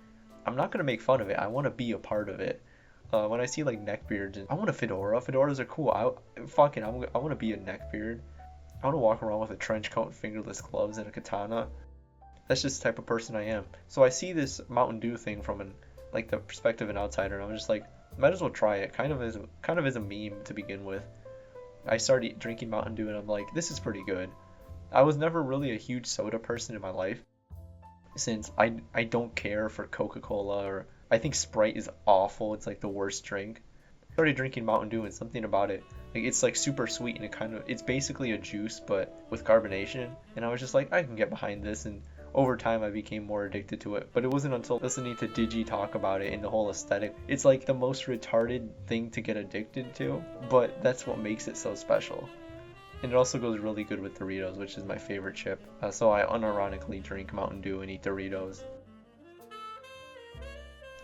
I'm not gonna make fun of it. I want to be a part of it. When I see like neckbeards, and I want a fedora. Fedoras are cool. I want to be a neckbeard. I want to walk around with a trench coat, fingerless gloves, and a katana. That's just the type of person I am. So I see this Mountain Dew thing from the perspective of an outsider, and I'm just like, might as well try it. Kind of as a meme to begin with. I started drinking Mountain Dew, and I'm like, this is pretty good. I was never really a huge soda person in my life, since I don't care for Coca-Cola, or I think Sprite is awful. It's like the worst drink. I started drinking Mountain Dew, and something about it, like, it's like super sweet, and it's basically a juice but with carbonation, and I was just like, I can get behind this, and over time I became more addicted to it. But it wasn't until listening to Digi talk about it and the whole aesthetic. It's like the most retarded thing to get addicted to, but that's what makes it so special. And it also goes really good with Doritos, which is my favorite chip. So I unironically drink Mountain Dew and eat Doritos.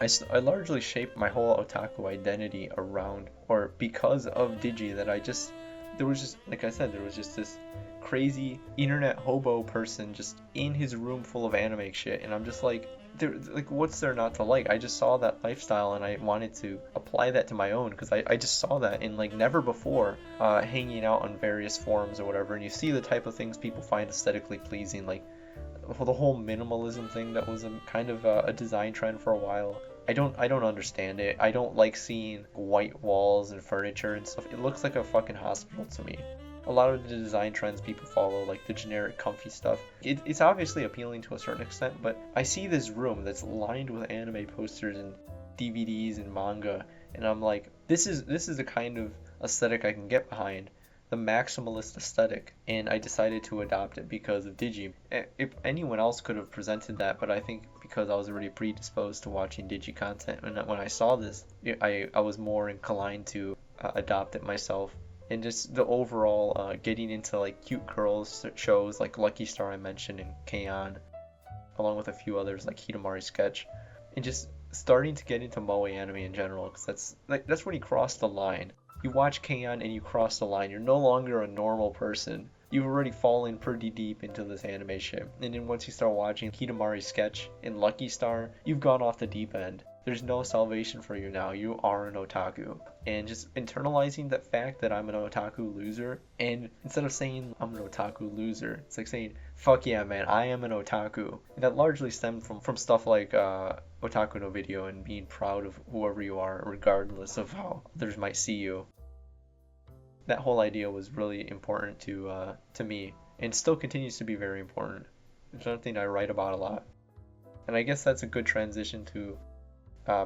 I largely shaped my whole otaku identity around, or because of Digi, that there was just, like I said, there was just this crazy internet hobo person just in his room full of anime shit, and I'm just like, what's there not to like? I just saw that lifestyle and I wanted to apply that to my own, because I just saw that in like never before, hanging out on various forums or whatever, and you see the type of things people find aesthetically pleasing, like the whole minimalism thing that was kind of a design trend for a while. I don't understand it. I don't like seeing white walls and furniture and stuff. It looks like a fucking hospital to me. A lot of the design trends people follow, like the generic comfy stuff, it's obviously appealing to a certain extent, but I see this room that's lined with anime posters and DVDs and manga, and I'm like, this is the kind of aesthetic I can get behind, the maximalist aesthetic, and I decided to adopt it because of Digi. If anyone else could have presented that, but I think because I was already predisposed to watching Digi content, and when I saw this, I was more inclined to adopt it myself. And just the overall getting into like cute girls shows like Lucky Star I mentioned, and K-On, along with a few others like Hitomari Sketch, and just starting to get into moe anime in general, because that's when you cross the line. You watch K-On and you cross the line. You're no longer a normal person. You've already fallen pretty deep into this anime shit. And then once you start watching Hitomari Sketch and Lucky Star, you've gone off the deep end. There's no salvation for you now. You are an otaku. And just internalizing that fact that I'm an otaku loser, and instead of saying I'm an otaku loser, it's like saying, fuck yeah, man, I am an otaku. And that largely stemmed from stuff like Otaku no Video and being proud of whoever you are, regardless of how others might see you. That whole idea was really important to me, and still continues to be very important. It's something I write about a lot. And I guess that's a good transition to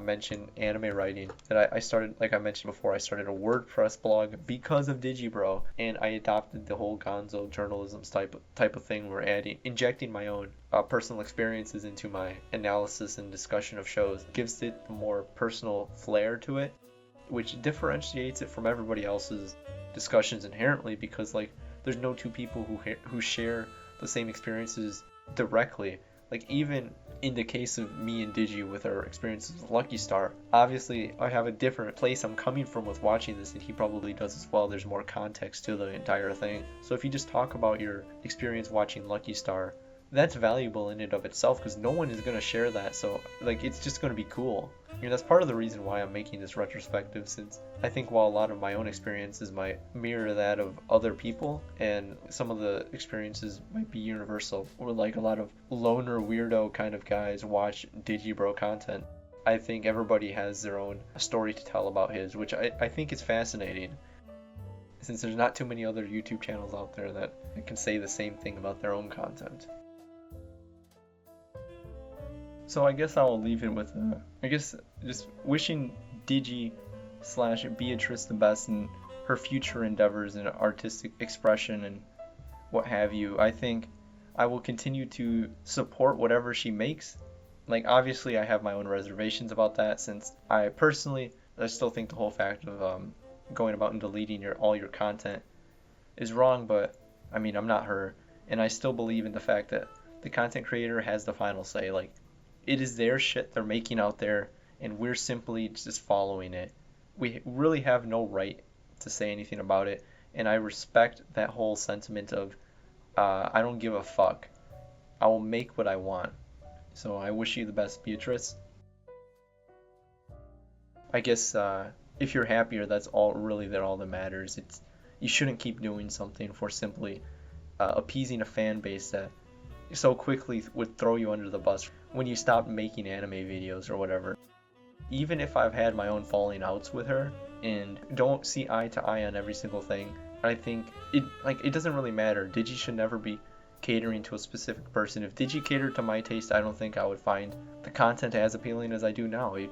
mention anime writing. That I started, like I mentioned before, I started a WordPress blog because of Digibro, and I adopted the whole gonzo journalism type of thing where injecting my own personal experiences into my analysis and discussion of shows gives it a more personal flair to it, which differentiates it from everybody else's discussions inherently, because like there's no two people who share the same experiences directly. Like even in the case of me and Digi with our experiences with Lucky Star, obviously I have a different place I'm coming from with watching this, and he probably does as well. There's more context to the entire thing. So if you just talk about your experience watching Lucky Star, that's valuable in and of itself, because no one is going to share that. So like it's just going to be cool. That's part of the reason why I'm making this retrospective, since I think while a lot of my own experiences might mirror that of other people, and some of the experiences might be universal, or like a lot of loner weirdo kind of guys watch Digibro content, I think everybody has their own story to tell about his, which I think is fascinating, since there's not too many other YouTube channels out there that can say the same thing about their own content. So I guess I'll leave it with, just wishing Digi/Beatrice the best in her future endeavors and artistic expression and what have you. I think I will continue to support whatever she makes. Like, obviously I have my own reservations about that, since I still think the whole fact of going about and deleting all your content is wrong, but I mean, I'm not her, and I still believe in the fact that the content creator has the final say. Like, it is their shit they're making out there, and we're simply just following it. We really have no right to say anything about it, and I respect that whole sentiment of I don't give a fuck. I will make what I want. So I wish you the best, Beatrice. I guess if you're happier, that's all that matters. You shouldn't keep doing something for simply appeasing a fan base that so quickly would throw you under the bus when you stop making anime videos or whatever. Even if I've had my own falling outs with her and don't see eye to eye on every single thing, I think it doesn't really matter. Digi should never be catering to a specific person. If Digi catered to my taste, I don't think I would find the content as appealing as I do now. It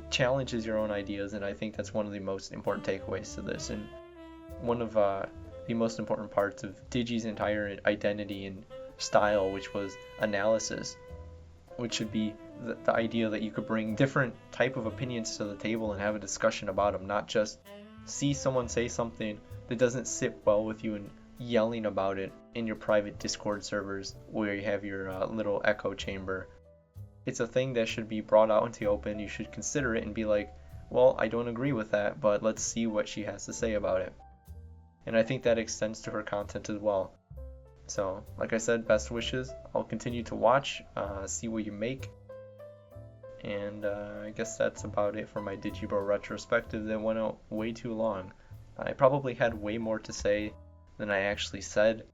challenges your own ideas, and I think that's one of the most important takeaways to this, and one of the most important parts of Digi's entire identity and style, which was analysis, which should be the idea that you could bring different type of opinions to the table and have a discussion about them, not just see someone say something that doesn't sit well with you and yelling about it in your private Discord servers where you have your little echo chamber. It's a thing that should be brought out into the open. You should consider it and be like, well, I don't agree with that, but let's see what she has to say about it. And I think that extends to her content as well. So, like I said, best wishes. I'll continue to watch, see what you make. And I guess that's about it for my Digibro retrospective that went out way too long. I probably had way more to say than I actually said.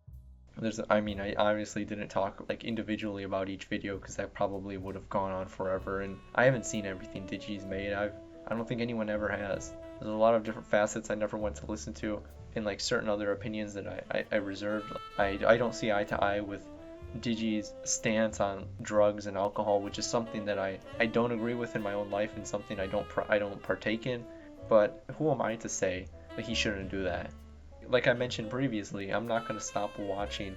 I obviously didn't talk like individually about each video, because that probably would have gone on forever, and I haven't seen everything Digi's made. I don't think anyone ever has. There's a lot of different facets I never went to listen to, and like certain other opinions that I reserved. I don't see eye to eye with Digi's stance on drugs and alcohol, which is something that I don't agree with in my own life, and something I don't partake in. But who am I to say that he shouldn't do that? Like I mentioned previously, I'm not going to stop watching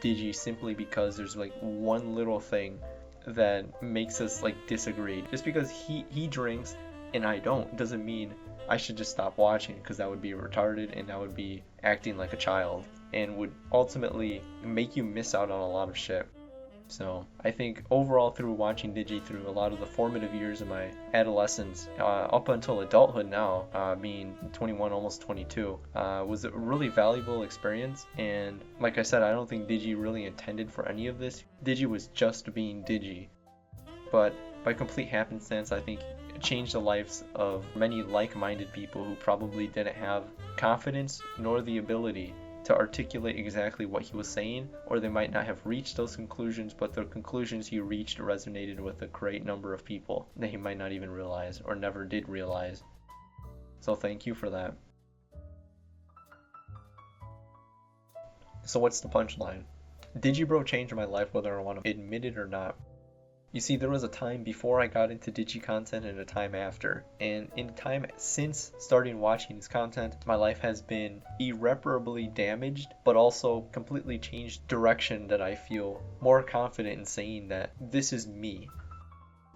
Digi simply because there's like one little thing that makes us like disagree. Just because he drinks and I don't doesn't mean I should just stop watching, because that would be retarded and that would be acting like a child and would ultimately make you miss out on a lot of shit. So I think overall, through watching Digi through a lot of the formative years of my adolescence, up until adulthood now, being 21, almost 22, was a really valuable experience. And like I said, I don't think Digi really intended for any of this. Digi was just being Digi. But by complete happenstance, I think it changed the lives of many like-minded people who probably didn't have confidence nor the ability to articulate exactly what he was saying, or they might not have reached those conclusions, but the conclusions he reached resonated with a great number of people that he might not even realize or never did realize. So thank you for that. So what's the punchline? Digibro changed my life whether I want to admit it or not. You see, there was a time before I got into Digi content and a time after. And in the time since starting watching his content, my life has been irreparably damaged, but also completely changed direction that I feel more confident in saying that this is me.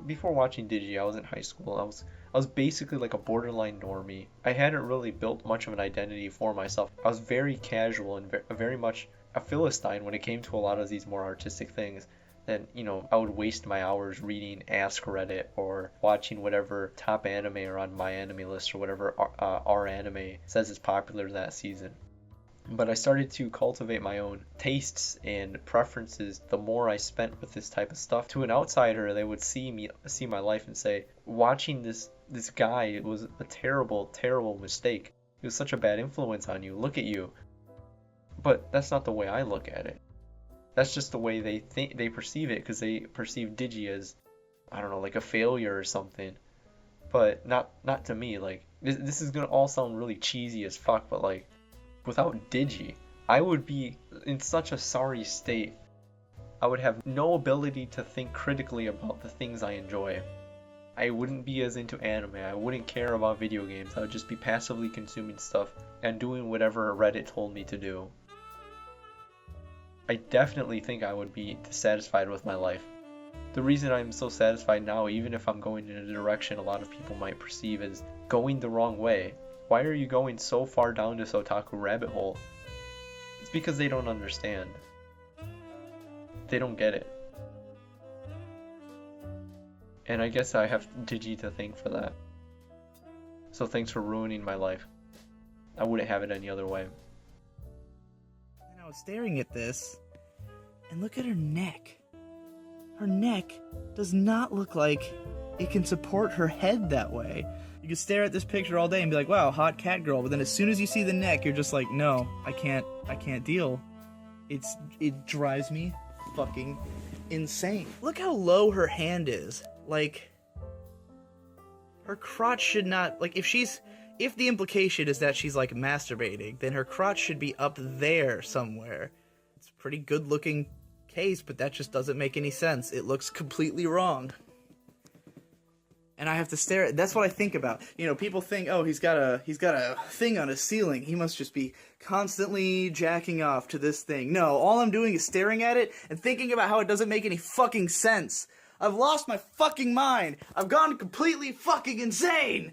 Before watching Digi, I was in high school. I was basically like a borderline normie. I hadn't really built much of an identity for myself. I was very casual and very much a Philistine when it came to a lot of these more artistic things. Then, I would waste my hours reading Ask Reddit or watching whatever top anime are on my anime list or whatever our anime says is popular that season. But I started to cultivate my own tastes and preferences the more I spent with this type of stuff. To an outsider, they would see my life and say, watching this guy was a terrible, terrible mistake. He was such a bad influence on you. Look at you. But that's not the way I look at it. That's just the way they perceive it, because they perceive Digi as, I don't know, like a failure or something. But not to me. Like, this is gonna all sound really cheesy as fuck, but like, without Digi, I would be in such a sorry state. I would have no ability to think critically about the things I enjoy. I wouldn't be as into anime. I wouldn't care about video games. I would just be passively consuming stuff and doing whatever Reddit told me to do. I definitely think I would be dissatisfied with my life. The reason I'm so satisfied now, even if I'm going in a direction a lot of people might perceive as going the wrong way, why are you going so far down this otaku rabbit hole? It's because they don't understand. They don't get it. And I guess I have Digi to thank for that. So thanks for ruining my life. I wouldn't have it any other way. And I was staring at this, and look at her neck. Her neck does not look like it can support her head that way. You can stare at this picture all day and be like, wow, hot cat girl, but then as soon as you see the neck, you're just like, no, I can't deal. It drives me fucking insane. Look how low her hand is. Like, her crotch should not, like, if the implication is that she's like masturbating, then her crotch should be up there somewhere. It's a pretty good looking case, but that just doesn't make any sense. It looks completely wrong. And I have to stare at, that's what I think about. People think, oh, he's got a thing on his ceiling. He must just be constantly jacking off to this thing. No, all I'm doing is staring at it and thinking about how it doesn't make any fucking sense. I've lost my fucking mind. I've gone completely fucking insane.